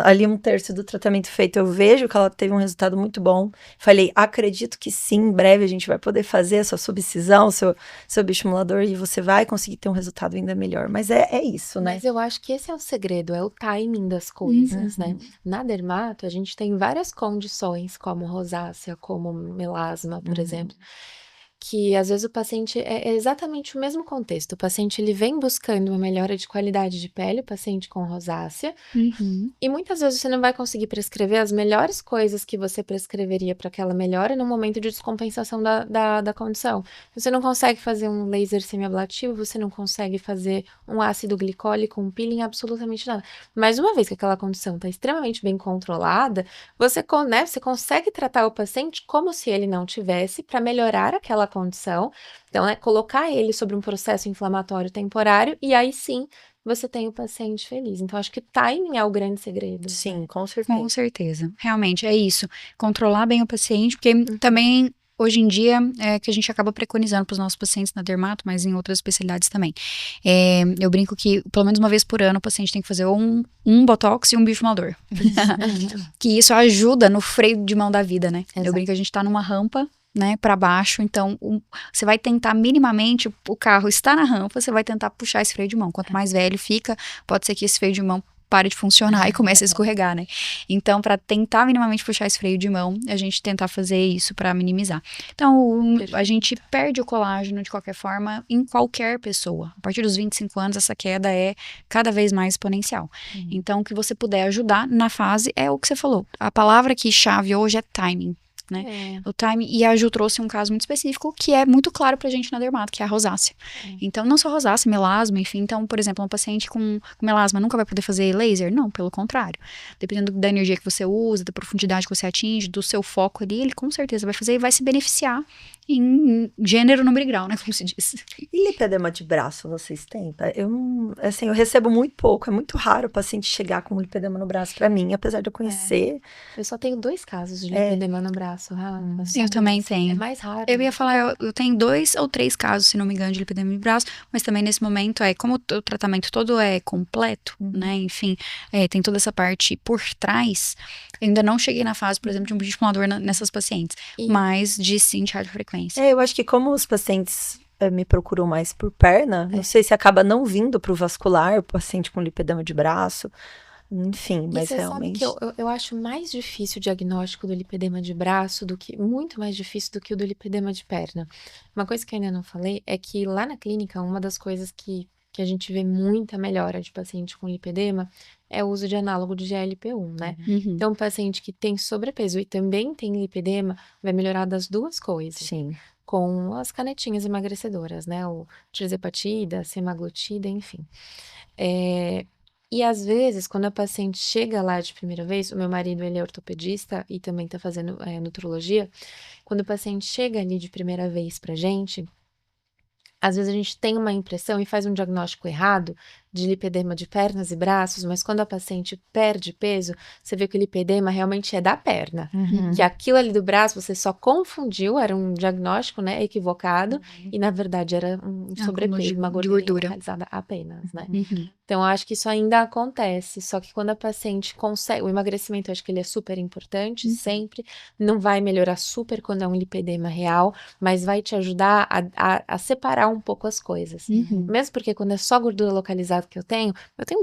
ali 1/3 do tratamento feito, eu vejo que ela teve um resultado muito bom. Falei, acredito que sim, em breve a gente vai poder fazer a sua subcisão, seu bioestimulador, e você vai conseguir ter um resultado ainda melhor. Mas é isso, né? Mas eu acho que esse é o segredo, é o timing das coisas, né? Na dermato, a gente tem várias condições, como rosácea, como melasma, por exemplo, que às vezes o paciente é exatamente o mesmo contexto. O paciente ele vem buscando uma melhora de qualidade de pele, o paciente com rosácea, e muitas vezes você não vai conseguir prescrever as melhores coisas que você prescreveria para aquela melhora no momento de descompensação da condição. Você não consegue fazer um laser semiablativo, você não consegue fazer um ácido glicólico, um peeling, absolutamente nada. Mas uma vez que aquela condição está extremamente bem controlada, você consegue tratar o paciente como se ele não tivesse para melhorar aquela condição. Então, colocar ele sobre um processo inflamatório temporário e aí sim você tem o paciente feliz. Então, acho que o timing é o grande segredo. Sim, com certeza. Com certeza. Realmente, é isso. Controlar bem o paciente, porque também, hoje em dia, é que a gente acaba preconizando para os nossos pacientes na dermato, mas em outras especialidades também. Eu brinco que, pelo menos uma vez por ano, o paciente tem que fazer um botox e um bioestimulador. Que isso ajuda no freio de mão da vida, né? Exato. Eu brinco que a gente tá numa rampa, né, para baixo, então você vai tentar minimamente, o carro está na rampa, você vai tentar puxar esse freio de mão. Quanto mais velho fica, pode ser que esse freio de mão pare de funcionar e comece a escorregar, né? Então, para tentar minimamente puxar esse freio de mão, a gente tentar fazer isso para minimizar. Então, a gente perde o colágeno de qualquer forma em qualquer pessoa. A partir dos 25 anos, essa queda é cada vez mais exponencial. Então, o que você puder ajudar na fase é o que você falou. A palavra que chave hoje é timing. Né? O timing, e a Ju trouxe um caso muito específico que é muito claro pra gente na dermato, que é a rosácea. Então, não só rosácea, melasma, enfim. Então, por exemplo, um paciente com melasma nunca vai poder fazer laser? Não, pelo contrário. Dependendo da energia que você usa, da profundidade que você atinge, do seu foco ali, ele com certeza vai fazer e vai se beneficiar em gênero, número e grau, né? Como se diz. E lipedema de braço, vocês têm? Eu não, assim, eu recebo muito pouco. É muito raro o paciente chegar com lipedema no braço pra mim, apesar de eu conhecer. Eu só tenho 2 casos de lipedema no braço, Rafa. Eu também tenho. É mais raro. Eu ia falar, eu tenho 2 ou 3 casos, se não me engano, de lipedema de braço, mas também nesse momento como o tratamento todo é completo, né? Enfim, tem toda essa parte por trás. Eu ainda não cheguei na fase, por exemplo, de um bioestimulador nessas pacientes, mas de sim de radiofrequência. Eu acho que como os pacientes me procuram mais por perna, não sei se acaba não vindo pro vascular, o paciente com lipedema de braço. Enfim, mas você realmente. Sabe que eu acho mais difícil o diagnóstico do lipedema de braço muito mais difícil do que o do lipedema de perna. Uma coisa que eu ainda não falei é que lá na clínica, uma das coisas que a gente vê muita melhora de paciente com lipedema é o uso de análogo de GLP-1, né? Então, um paciente que tem sobrepeso e também tem lipedema vai melhorar das duas coisas. Sim. Com as canetinhas emagrecedoras, né? O tirzepatida, semaglutida, enfim. E às vezes, quando a paciente chega lá de primeira vez, o meu marido, ele é ortopedista e também tá fazendo nutrologia. Quando o paciente chega ali de primeira vez pra gente, às vezes a gente tem uma impressão e faz um diagnóstico errado de lipedema de pernas e braços, mas quando a paciente perde peso, você vê que o lipedema realmente é da perna. Que aquilo ali do braço você só confundiu, era um diagnóstico, né, equivocado, e na verdade era um sobrepeso, uma gordura localizada apenas, né? Então, eu acho que isso ainda acontece, só que quando a paciente consegue, o emagrecimento, eu acho que ele é super importante, sempre, não vai melhorar super quando é um lipedema real, mas vai te ajudar a separar um pouco as coisas. Mesmo porque quando é só gordura localizada que eu tenho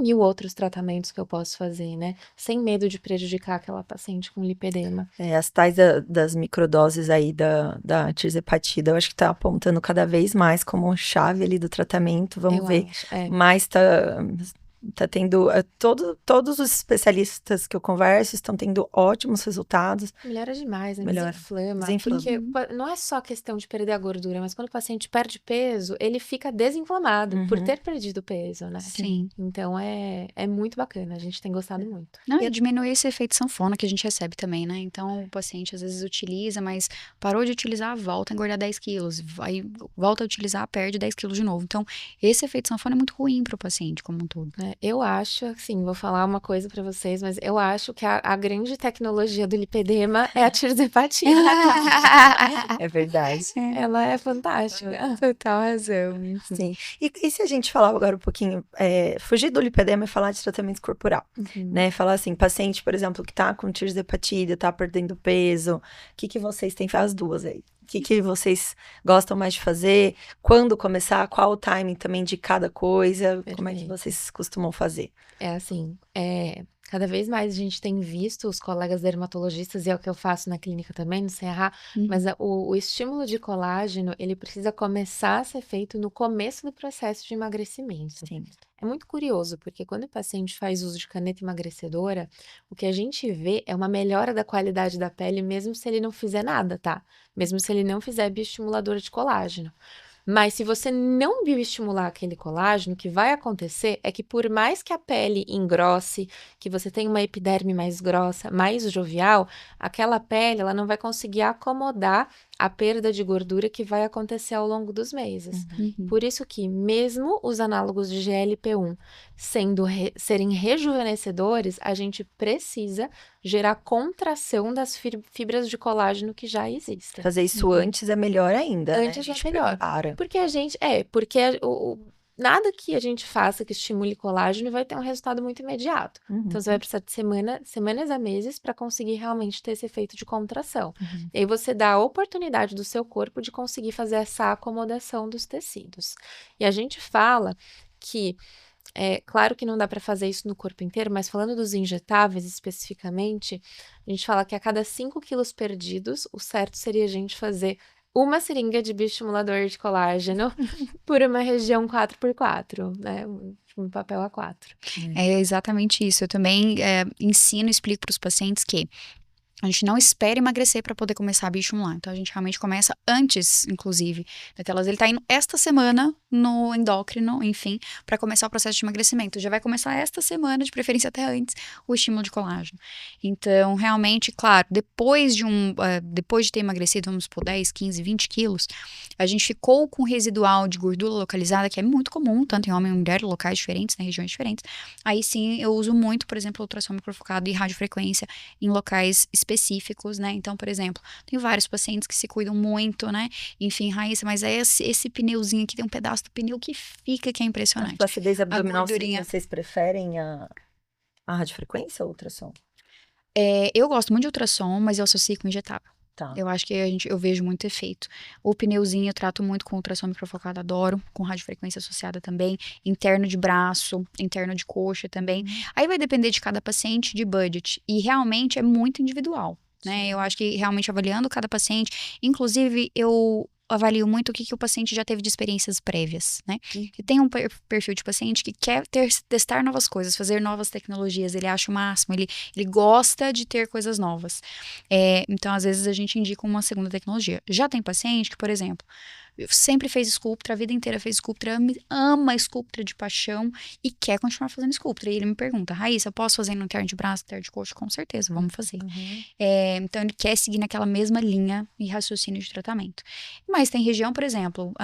1000 outros tratamentos que eu posso fazer, né? Sem medo de prejudicar aquela paciente com lipedema. As tais das microdoses aí da tirzepatida, eu acho que tá apontando cada vez mais como chave ali do tratamento. Vamos ver. Mas tá tendo, todos os especialistas que eu converso estão tendo ótimos resultados. Melhora demais, né? Melhora. Desinflama. Porque não é só questão de perder a gordura, mas quando o paciente perde peso, ele fica desinflamado por ter perdido peso, né? Sim. Então é muito bacana, a gente tem gostado muito. Não, e diminuir esse efeito sanfona que a gente recebe também, né? Então, o paciente às vezes utiliza, mas parou de utilizar, volta a engordar 10 quilos. Aí volta a utilizar, perde 10 quilos de novo. Então, esse efeito sanfona é muito ruim para o paciente como um todo. Eu acho, assim, vou falar uma coisa pra vocês, mas eu acho que a grande tecnologia do lipedema é a tirzepatida. É verdade. Ela é fantástica. Total razão. Sim. E se a gente falar agora um pouquinho, fugir do lipedema e falar de tratamento corporal, né? Falar assim, paciente, por exemplo, que tá com tirzepatida, tá perdendo peso, o que vocês têm? As duas aí. O que vocês gostam mais de fazer? Quando começar? Qual o timing também de cada coisa? Perfeito. Como é que vocês costumam fazer? Assim, cada vez mais a gente tem visto os colegas dermatologistas, e é o que eu faço na clínica também, no CRA, mas o estímulo de colágeno, ele precisa começar a ser feito no começo do processo de emagrecimento. Sim. É muito curioso, porque quando o paciente faz uso de caneta emagrecedora, o que a gente vê é uma melhora da qualidade da pele, mesmo se ele não fizer nada, tá? Mesmo se ele não fizer bioestimulador de colágeno. Mas se você não bioestimular aquele colágeno, o que vai acontecer é que por mais que a pele engrosse, que você tenha uma epiderme mais grossa, mais jovial, aquela pele ela não vai conseguir acomodar a perda de gordura que vai acontecer ao longo dos meses. Uhum. Por isso que mesmo os análogos de GLP-1 serem rejuvenescedores, a gente precisa gerar contração das fibras de colágeno que já existem. Fazer isso antes é melhor ainda, né? Antes A gente é melhor. prepara. Porque nada que a gente faça que estimule colágeno vai ter um resultado muito imediato. Então, você vai precisar de semanas a meses para conseguir realmente ter esse efeito de contração. E aí você dá a oportunidade do seu corpo de conseguir fazer essa acomodação dos tecidos. E a gente fala que claro que não dá para fazer isso no corpo inteiro, mas falando dos injetáveis especificamente, a gente fala que a cada 5 quilos perdidos, o certo seria a gente fazer uma seringa de bioestimulador de colágeno por uma região 4x4, né? Um papel A4. É exatamente isso. Eu também ensino e explico para os pacientes que a gente não espera emagrecer para poder começar a bioestimular. Então, a gente realmente começa antes, inclusive, daquelas. Ele tá indo esta semana no endócrino, enfim, para começar o processo de emagrecimento. Já vai começar esta semana, de preferência até antes, o estímulo de colágeno. Então, realmente, claro, depois de ter emagrecido, vamos por 10, 15, 20 quilos, a gente ficou com residual de gordura localizada, que é muito comum, tanto em homem e mulher, locais diferentes, né, regiões diferentes. Aí sim, eu uso muito, por exemplo, ultrassom microfocado e radiofrequência em locais específicos, né? Então, por exemplo, tem vários pacientes que se cuidam muito, né? Enfim, Raíssa, mas é esse pneuzinho aqui, tem um pedaço do pneu que fica, que é impressionante. A flacidez abdominal, gordurinha. vocês preferem a radiofrequência ou ultrassom? Eu gosto muito de ultrassom, mas eu associo com injetável. Tá. Eu acho que eu vejo muito efeito. O pneuzinho eu trato muito com ultrassom microfocado, adoro, com radiofrequência associada também, interno de braço, interno de coxa também. Aí vai depender de cada paciente, de budget, e realmente é muito individual, né? Eu acho que realmente avaliando cada paciente, inclusive eu avalio muito o que o paciente já teve de experiências prévias, né? Que tem um perfil de paciente que quer testar novas coisas, fazer novas tecnologias, ele acha o máximo, ele gosta de ter coisas novas. Então, às vezes, a gente indica uma segunda tecnologia. Já tem paciente que, por exemplo, sempre fez Sculptra, a vida inteira fez Sculptra, ama Sculptra de paixão e quer continuar fazendo Sculptra. E ele me pergunta, Raíssa, eu posso fazer no interno de braço, interno de coxa? Com certeza, vamos fazer. Então, ele quer seguir naquela mesma linha e raciocínio de tratamento. Mas tem região, por exemplo,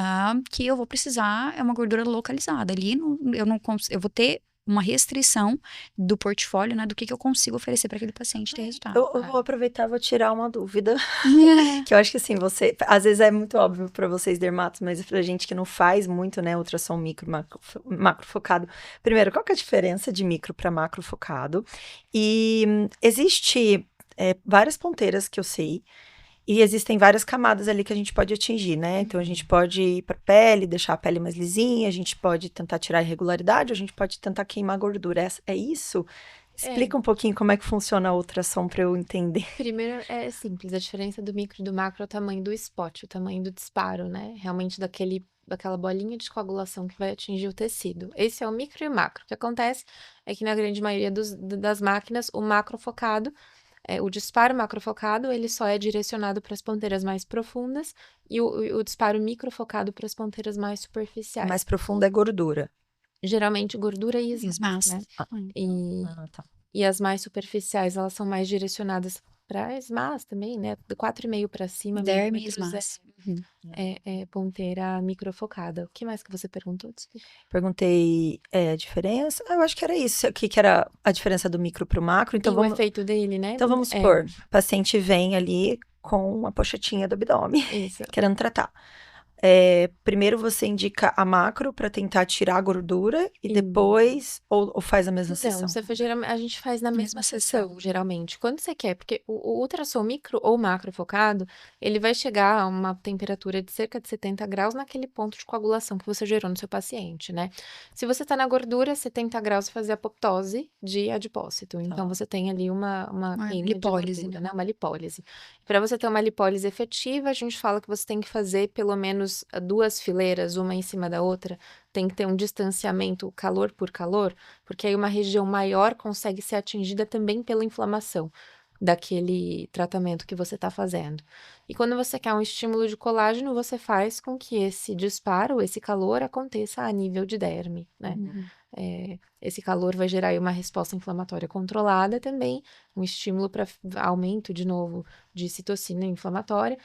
que eu vou precisar, é uma gordura localizada. Ali eu vou ter uma restrição do portfólio, né, do que eu consigo oferecer para aquele paciente ter resultado. Eu vou aproveitar e vou tirar uma dúvida, que eu acho que assim, às vezes é muito óbvio para vocês dermatos, mas pra gente que não faz muito, né, ultrassom micro, macro focado. Primeiro, qual que é a diferença de micro para macro focado? E existe várias ponteiras que eu sei, e existem várias camadas ali que a gente pode atingir, né? Então, a gente pode ir para pele, deixar a pele mais lisinha, a gente pode tentar tirar a irregularidade, a gente pode tentar queimar a gordura. É isso? Explica um pouquinho como é que funciona a ultrassom para eu entender. Primeiro, é simples. A diferença do micro e do macro é o tamanho do spot, o tamanho do disparo, né? Realmente daquela bolinha de coagulação que vai atingir o tecido. Esse é o micro e o macro. O que acontece é que na grande maioria das máquinas, o macro focado, o disparo macrofocado, ele só é direcionado para as ponteiras mais profundas e o disparo microfocado para as ponteiras mais superficiais. Mais profunda é gordura. Geralmente gordura e esmalte, né? Tá. E as mais superficiais, elas são mais direcionadas para esmalte também, né? Do 4,5 para cima. Derme e esmalte. Ponteira microfocada. O que mais que você perguntou? Desculpa. Perguntei a diferença. Eu acho que era isso. O que era a diferença do micro pro macro. Então, o efeito dele, né? Então, vamos supor, o paciente vem ali com uma pochetinha do abdômen, querendo tratar. Primeiro você indica a macro para tentar tirar a gordura e depois, ou faz a mesma sessão? A gente faz na mesma sessão, geralmente. Quando você quer, porque o ultrassom micro ou macro focado, ele vai chegar a uma temperatura de cerca de 70 graus naquele ponto de coagulação que você gerou no seu paciente, né? Se você tá na gordura, 70 graus fazer apoptose de adipócito. Então, você tem ali uma lipólise, né? Uma lipólise. Para você ter uma lipólise efetiva, a gente fala que você tem que fazer pelo menos 2 fileiras, uma em cima da outra, tem que ter um distanciamento calor por calor, porque aí uma região maior consegue ser atingida também pela inflamação. daquele tratamento que você está fazendo. E quando você quer um estímulo de colágeno, você faz com que esse disparo, esse calor aconteça a nível de derme, né? Esse calor vai gerar aí uma resposta inflamatória controlada também, um estímulo para aumento, de novo, de citocina inflamatória,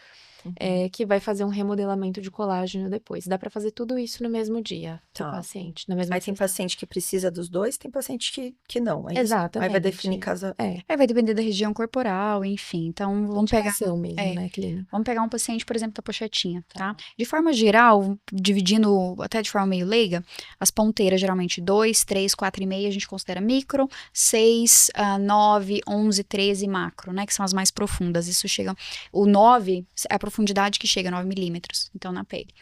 que vai fazer um remodelamento de colágeno depois. Dá para fazer tudo isso no mesmo dia do paciente, na mesma Aí tem paciente que precisa dos dois, tem paciente que não. É Exatamente. Aí vai definir caso... Vai depender da região corporal, enfim. Então, vamos pegar... mesmo, né, clínica? Vamos pegar um paciente, por exemplo, da pochetinha, tá? De forma geral, dividindo até de forma meio leiga, as ponteiras, geralmente 2, 3, 4,5, a gente considera micro, 6, 9, 11, 13 macro, né? Que são as mais profundas. Isso chega... O 9 é a profundidade que chega a 9 milímetros, então, na pele.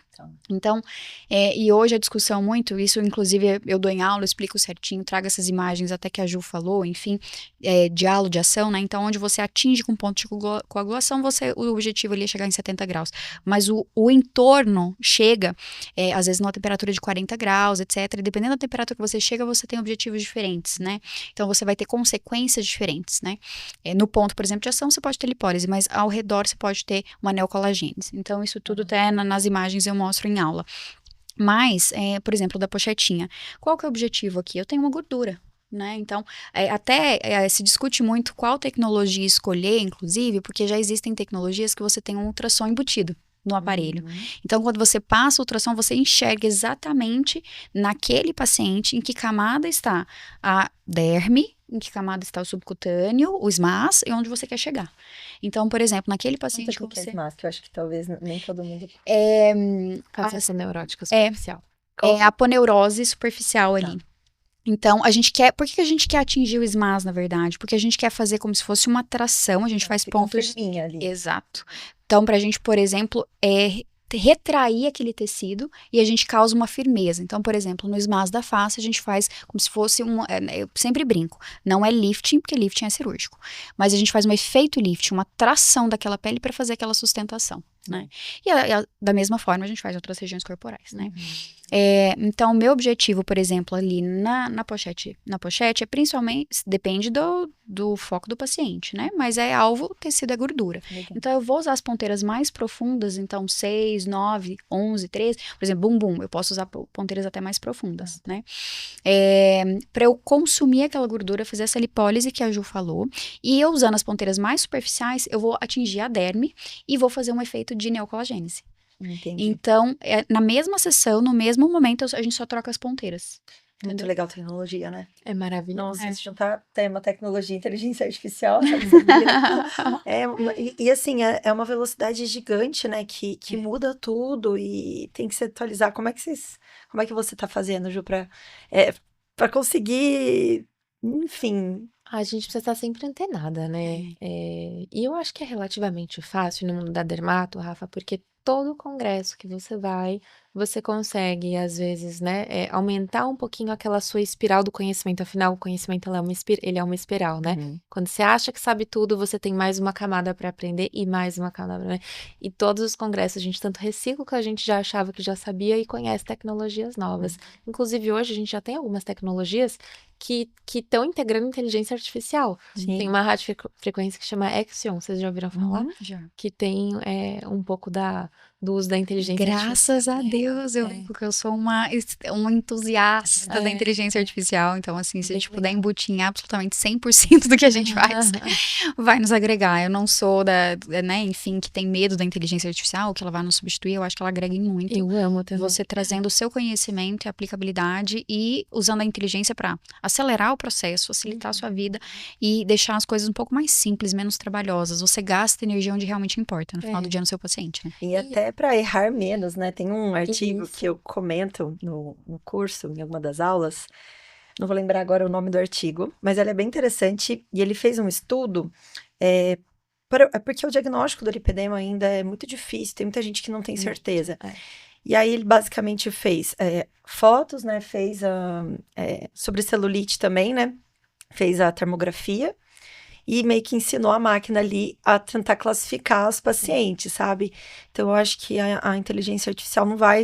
Então, e hoje a discussão muito, isso inclusive eu dou em aula, eu explico certinho, trago essas imagens até que a Ju falou, enfim, de halo de ação, né? Então, onde você atinge com ponto de coagulação, o objetivo ali é chegar em 70 graus. Mas o entorno chega, às vezes, numa temperatura de 40 graus, etc. E dependendo da temperatura que você chega, você tem objetivos diferentes, né? Então, você vai ter consequências diferentes, né? No ponto, por exemplo, de ação, você pode ter lipólise, mas ao redor você pode ter uma neocolagênese. Então, isso tudo até nas imagens eu mostro em aula. Mas, por exemplo, da pochetinha, qual que é o objetivo aqui? Eu tenho uma gordura, né? Então, se discute muito qual tecnologia escolher, inclusive, porque já existem tecnologias que você tem um ultrassom embutido no aparelho. Então, quando você passa o ultrassom, você enxerga exatamente naquele paciente em que camada está a derme, em que camada está o subcutâneo, o SMAS, e onde você quer chegar. Então, por exemplo, naquele paciente que você... SMAS, que eu acho que talvez nem todo mundo... Calcificação neurótica superficial. É a aponeurose superficial ali. Então, a gente quer... Por que a gente quer atingir o SMAS, na verdade? Porque a gente quer fazer como se fosse uma tração, a gente faz pontos... ali. Exato. Então, pra gente, por exemplo, retrair aquele tecido e a gente causa uma firmeza. Então, por exemplo, no SMAS da face, a gente faz como se fosse eu sempre brinco, não é lifting, porque lifting é cirúrgico, mas a gente faz um efeito lifting, uma tração daquela pele para fazer aquela sustentação, né? E da mesma forma, a gente faz outras regiões corporais, né? Então, o meu objetivo, por exemplo, ali na pochete é principalmente, depende do foco do paciente, né? Mas alvo, o tecido é gordura. Legal. Então, eu vou usar as ponteiras mais profundas, então 6, 9, 11, 13, por exemplo, bumbum, eu posso usar ponteiras até mais profundas, né? Para eu consumir aquela gordura, fazer essa lipólise que a Ju falou, e eu usando as ponteiras mais superficiais, eu vou atingir a derme e vou fazer um efeito de neocolagênese. Entendi. Então, na mesma sessão, no mesmo momento, a gente só troca as ponteiras. Muito legal a tecnologia, né? É maravilhoso. Nossa, se juntar tema, tecnologia, inteligência artificial, e assim, é uma velocidade gigante, né? Que muda tudo e tem que se atualizar. Como é que você tá fazendo, Ju, pra conseguir, enfim... A gente precisa estar sempre antenada, né? E eu acho que é relativamente fácil no mundo da dermato, Rafa, porque todo congresso que você vai, você consegue, às vezes, né, aumentar um pouquinho aquela sua espiral do conhecimento. Afinal, o conhecimento ele é uma espiral, né? Quando você acha que sabe tudo, você tem mais uma camada para aprender e mais uma camada, né? E todos os congressos, a gente tanto recicla o que a gente já achava que já sabia e conhece tecnologias novas. Inclusive, hoje, a gente já tem algumas tecnologias que estão integrando inteligência artificial. Sim. Tem uma radiofrequência que chama Exion, vocês já ouviram falar? Já. Que tem um pouco do uso da inteligência Graças artificial. a Deus, porque eu sou uma entusiasta da inteligência artificial, então assim, se a gente puder embutir em absolutamente 100% do que a gente faz, vai nos agregar. Eu não sou enfim, que tem medo da inteligência artificial, que ela vai nos substituir, eu acho que ela agrega em muito. Eu amo também. Você trazendo o seu conhecimento e aplicabilidade e usando a inteligência para acelerar o processo, facilitar a sua vida e deixar as coisas um pouco mais simples, menos trabalhosas. Você gasta energia onde realmente importa, no final do dia no seu paciente, né? E até para errar menos, né? Tem um artigo que eu comento no curso, em alguma das aulas, não vou lembrar agora o nome do artigo, mas ele é bem interessante e ele fez um estudo, porque o diagnóstico do lipedema ainda é muito difícil, tem muita gente que não tem certeza. E aí ele basicamente fez fotos, né? Fez sobre celulite também, né? Fez a termografia e meio que ensinou a máquina ali a tentar classificar os pacientes, sabe? Então, eu acho que a inteligência artificial não vai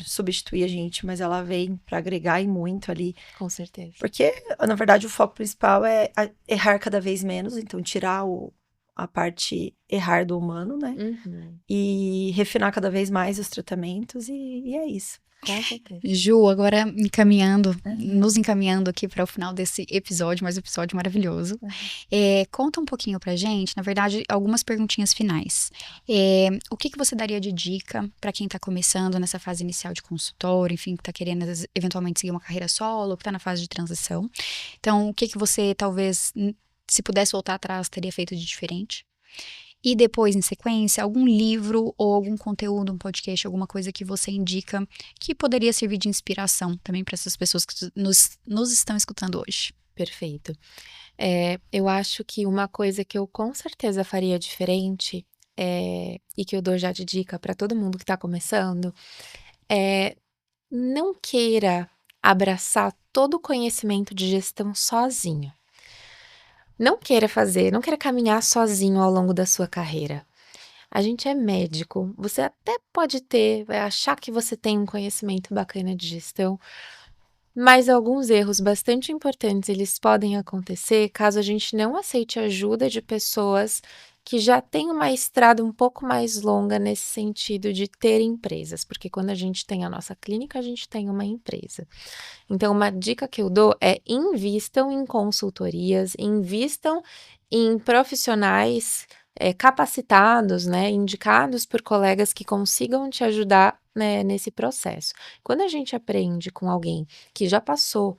substituir a gente, mas ela vem para agregar e muito ali. Com certeza. Porque, na verdade, o foco principal é errar cada vez menos, então tirar a parte errar do humano, né? E refinar cada vez mais os tratamentos, e é isso. Com certeza. Ju, agora nos encaminhando aqui para o final desse episódio, mais um episódio maravilhoso. Conta um pouquinho pra gente, na verdade, algumas perguntinhas finais. O que você daria de dica para quem tá começando nessa fase inicial de consultório, enfim, que tá querendo eventualmente seguir uma carreira solo, que tá na fase de transição? Então, o que você talvez, se pudesse voltar atrás, teria feito de diferente? E depois, em sequência, algum livro ou algum conteúdo, um podcast, alguma coisa que você indica que poderia servir de inspiração também para essas pessoas que nos estão escutando hoje. Perfeito. Eu acho que uma coisa que eu com certeza faria diferente, e que eu dou já de dica para todo mundo que está começando, não queira abraçar todo o conhecimento de gestão sozinho. Não queira caminhar sozinho ao longo da sua carreira. A gente é médico, você até vai achar que você tem um conhecimento bacana de gestão, mas alguns erros bastante importantes, eles podem acontecer caso a gente não aceite ajuda de pessoas que já têm uma estrada um pouco mais longa nesse sentido de ter empresas, porque quando a gente tem a nossa clínica, a gente tem uma empresa. Então, uma dica que eu dou é invistam em consultorias, invistam em profissionais capacitados, né, indicados por colegas que consigam te ajudar, né, nesse processo. Quando a gente aprende com alguém que já passou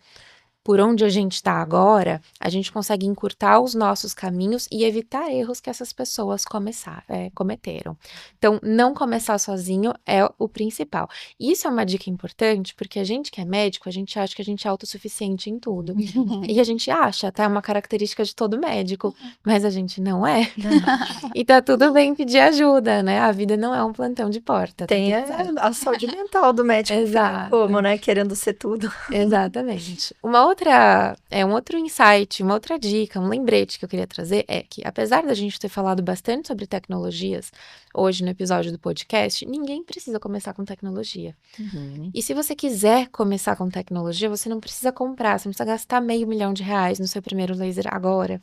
por onde a gente está agora, a gente consegue encurtar os nossos caminhos e evitar erros que essas pessoas cometeram. Então, não começar sozinho é o principal. Isso é uma dica importante, porque a gente que é médico, a gente acha que a gente é autossuficiente em tudo. E a gente acha, tá? É uma característica de todo médico, mas a gente não é. E tá tudo bem pedir ajuda, né? A vida não é um plantão de porta. Tem a saúde mental do médico. Exato. Como, né? Querendo ser tudo. Exatamente. um outro insight, uma outra dica, um lembrete que eu queria trazer é que, apesar da gente ter falado bastante sobre tecnologias hoje no episódio do podcast, ninguém precisa começar com tecnologia. E se você quiser começar com tecnologia, você não precisa comprar, você não precisa gastar R$500 mil no seu primeiro laser agora.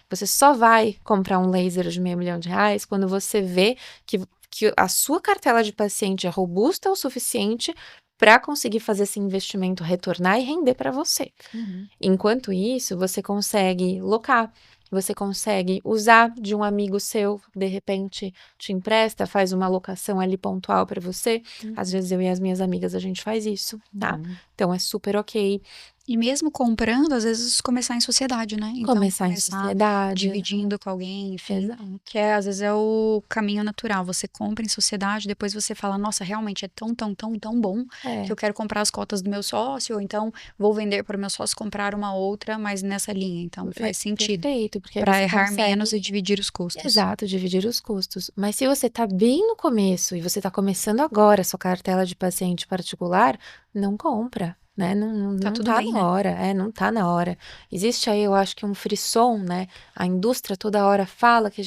Você só vai comprar um laser de R$500 mil quando você vê que a sua cartela de paciente é robusta o suficiente para conseguir fazer esse investimento retornar e render para você. Enquanto isso, você consegue locar, você consegue usar de um amigo seu, de repente te empresta, faz uma locação ali pontual para você. Às vezes eu e as minhas amigas a gente faz isso, tá? Então é super ok. E mesmo comprando, às vezes começar em sociedade, né? Então, Começar em sociedade. Dividindo com alguém, enfim. Exato. Que às vezes é o caminho natural. Você compra em sociedade, depois você fala, nossa, realmente é tão bom que eu quero comprar as cotas do meu sócio, ou então vou vender para o meu sócio comprar uma outra, mas nessa linha. Então faz sentido. Perfeito, porque para errar menos e dividir os custos. Exato, dividir os custos. Mas se você tá bem no começo e você tá começando agora a sua cartela de paciente particular, não compra. Né? Não tá bem, na hora, não tá na hora. Existe aí, eu acho que um frisson, né? A indústria toda hora fala que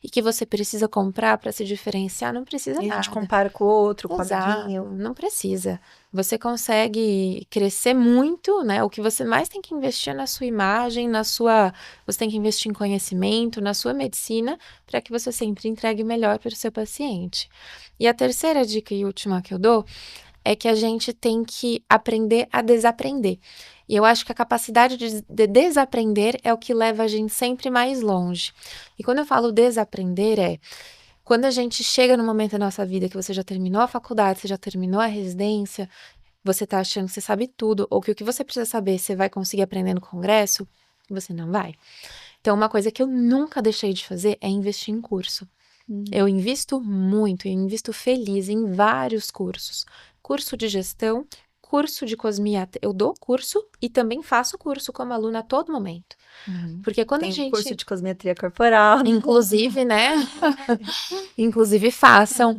e que você precisa comprar para se diferenciar, não precisa nada. A gente compara com o outro, com o amiguinho. Não precisa. Você consegue crescer muito, né? O que você mais tem que investir é na sua imagem, você tem que investir em conhecimento, na sua medicina, para que você sempre entregue melhor para o seu paciente. E a terceira dica e última que eu dou é que a gente tem que aprender a desaprender. E eu acho que a capacidade de desaprender é o que leva a gente sempre mais longe. E quando eu falo desaprender quando a gente chega no momento da nossa vida que você já terminou a faculdade, você já terminou a residência, você tá achando que você sabe tudo, ou que o que você precisa saber você vai conseguir aprender no congresso, você não vai. Então, uma coisa que eu nunca deixei de fazer é investir em curso. Eu invisto muito, eu invisto feliz em vários cursos. Curso de gestão, curso de cosmiatria. Eu dou curso e também faço curso como aluna a todo momento. Porque quando Tem a gente... curso de cosmetria corporal. Inclusive, né? Inclusive façam.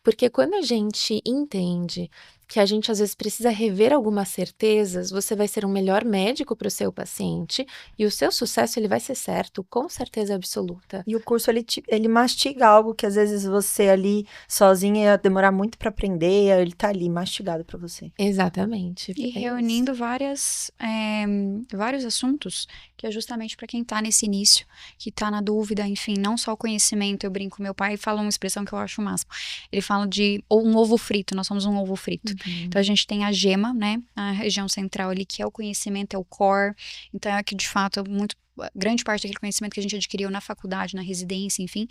Porque quando a gente entende que a gente às vezes precisa rever algumas certezas, você vai ser um melhor médico para o seu paciente e o seu sucesso ele vai ser certo, com certeza absoluta. E o curso, ele mastiga algo que às vezes você ali sozinha ia demorar muito para aprender, ele tá ali mastigado para você. Exatamente. E reunindo vários assuntos, que é justamente para quem tá nesse início, que tá na dúvida, enfim, não só o conhecimento. Eu brinco, meu pai fala uma expressão que eu acho o máximo. Ele fala de um ovo frito, nós somos um ovo frito. Então a gente tem a gema, né, a região central ali, que é o conhecimento, é o core. Então é que de fato grande parte daquele conhecimento que a gente adquiriu na faculdade, na residência, enfim,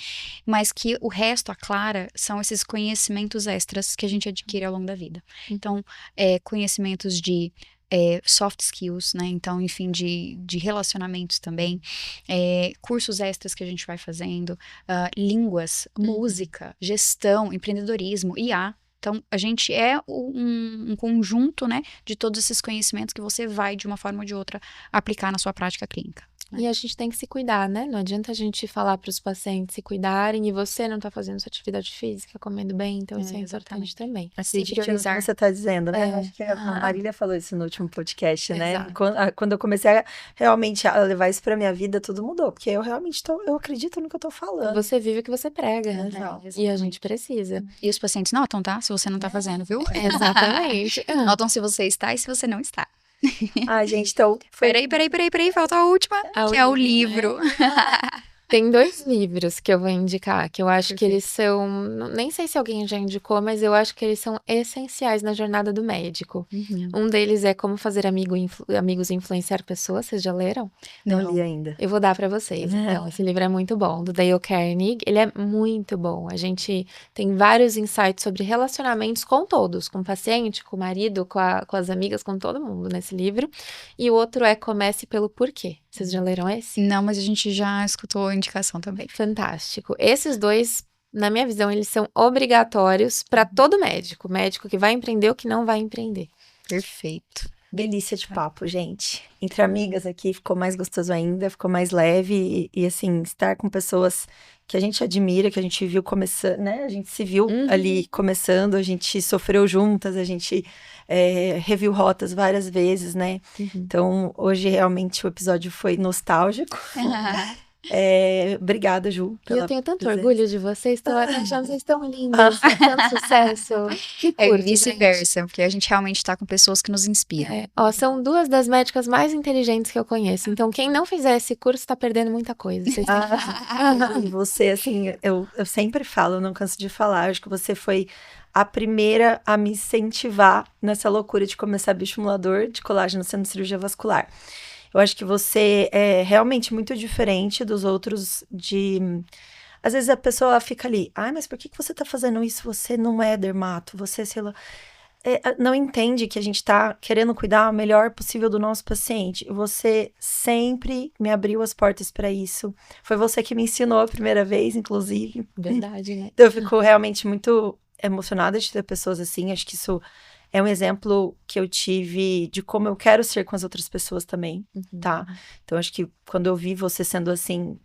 mas que o resto, a clara, são esses conhecimentos extras que a gente adquire ao longo da vida. Então, conhecimentos de soft skills, né? Então, enfim, de relacionamentos também, cursos extras que a gente vai fazendo, línguas, música, gestão, empreendedorismo, IA. Então, a gente é um conjunto, né, de todos esses conhecimentos que você vai, de uma forma ou de outra, aplicar na sua prática clínica. E a gente tem que se cuidar, né? Não adianta a gente falar para os pacientes se cuidarem e você não tá fazendo sua atividade física, comendo bem, então isso é importante também. Se priorizar. No que você tá dizendo, né? Acho que a Marília falou isso no último podcast, né? Quando eu comecei realmente a levar isso pra minha vida, tudo mudou, porque eu realmente eu acredito no que eu tô falando. Você vive o que você prega, né? E a gente precisa. E os pacientes notam, tá? Se você não tá fazendo, viu? Exatamente. Notam se você está e se você não está. Gente, então... Peraí, falta a última, que é o livro. Tem 2 livros que eu vou indicar, que eu acho que eles são... Nem sei se alguém já indicou, mas eu acho que eles são essenciais na jornada do médico. Um deles é Como Fazer Amigos e Influenciar Pessoas. Vocês já leram? Não li ainda. Eu vou dar pra vocês. Então, esse livro é muito bom, do Dale Carnegie. Ele é muito bom. A gente tem vários insights sobre relacionamentos com todos. Com o paciente, com o marido, com as amigas, com todo mundo nesse livro. E o outro é Comece pelo Porquê. Vocês já leram esse? Não, mas a gente já escutou a indicação também. Fantástico. Esses 2, na minha visão, eles são obrigatórios para todo médico. Médico que vai empreender ou que não vai empreender. Perfeito. Delícia de papo, gente. Entre amigas aqui ficou mais gostoso ainda, ficou mais leve e assim, estar com pessoas que a gente admira, que a gente viu começando, né? A gente se viu ali começando, a gente sofreu juntas, a gente reviu rotas várias vezes, né? Então, hoje realmente o episódio foi nostálgico. Obrigada, Ju. E eu tenho tanto orgulho de vocês, estou achando vocês tão lindas, tanto sucesso. E vice-versa, porque a gente realmente está com pessoas que nos inspiram. São 2 das médicas mais inteligentes que eu conheço, então quem não fizer esse curso está perdendo muita coisa. E você, assim, eu sempre falo, eu não canso de falar, acho que você foi a primeira a me incentivar nessa loucura de começar bioestimulador de colágeno sendo cirurgia vascular. Eu acho que você é realmente muito diferente dos outros Às vezes a pessoa fica ali, mas por que você tá fazendo isso? Você não é dermato, você, sei lá... não entende que a gente tá querendo cuidar o melhor possível do nosso paciente. Você sempre me abriu as portas para isso. Foi você que me ensinou a primeira vez, inclusive. Verdade, né? Eu fico realmente muito emocionada de ter pessoas assim. Acho que isso é um exemplo que eu tive de como eu quero ser com as outras pessoas também, tá? Então, acho que quando eu vi você sendo assim,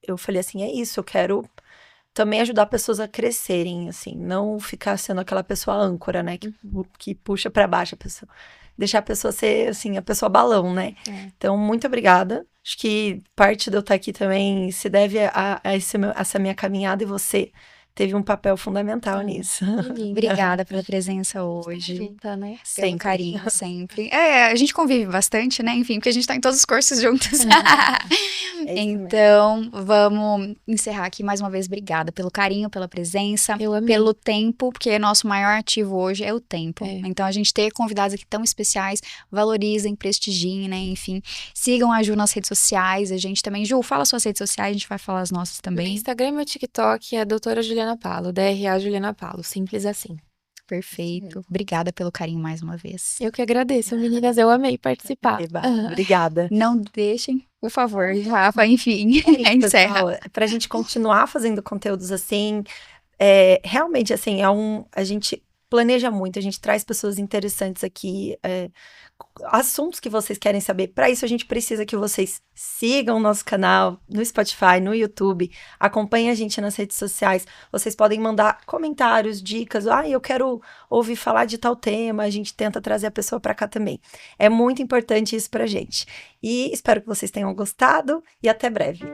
eu falei assim, é isso, eu quero também ajudar pessoas a crescerem, assim, não ficar sendo aquela pessoa âncora, né, que puxa pra baixo a pessoa. Deixar a pessoa ser, assim, a pessoa balão, né? Então, muito obrigada. Acho que parte de eu estar aqui também se deve a essa minha caminhada e você teve um papel fundamental nisso. Obrigada pela presença hoje. Junta, né? Sem carinho, sempre. A gente convive bastante, né? Enfim, porque a gente tá em todos os cursos juntos. Então, vamos encerrar aqui mais uma vez. Obrigada pelo carinho, pela presença, pelo tempo, porque nosso maior ativo hoje é o tempo. Então, a gente ter convidados aqui tão especiais, valorizem, prestigiem, né? Enfim, sigam a Ju nas redes sociais. A gente também, Ju, fala suas redes sociais, a gente vai falar as nossas também. No Instagram e meu TikTok é a doutora Juliana Palo, DRA Juliana Palo, simples assim. Perfeito. Obrigada pelo carinho mais uma vez. Eu que agradeço, meninas. Eu amei participar. Obrigada. Não deixem, por favor, Rafa, enfim, encerra. Pessoal, pra gente continuar fazendo conteúdos assim, realmente, assim, a gente planeja muito, a gente traz pessoas interessantes aqui, assuntos que vocês querem saber. Para isso, a gente precisa que vocês sigam o nosso canal no Spotify, no YouTube, acompanhem a gente nas redes sociais. Vocês podem mandar comentários, dicas. Eu quero ouvir falar de tal tema. A gente tenta trazer a pessoa para cá também. É muito importante isso pra gente. E espero que vocês tenham gostado e até breve.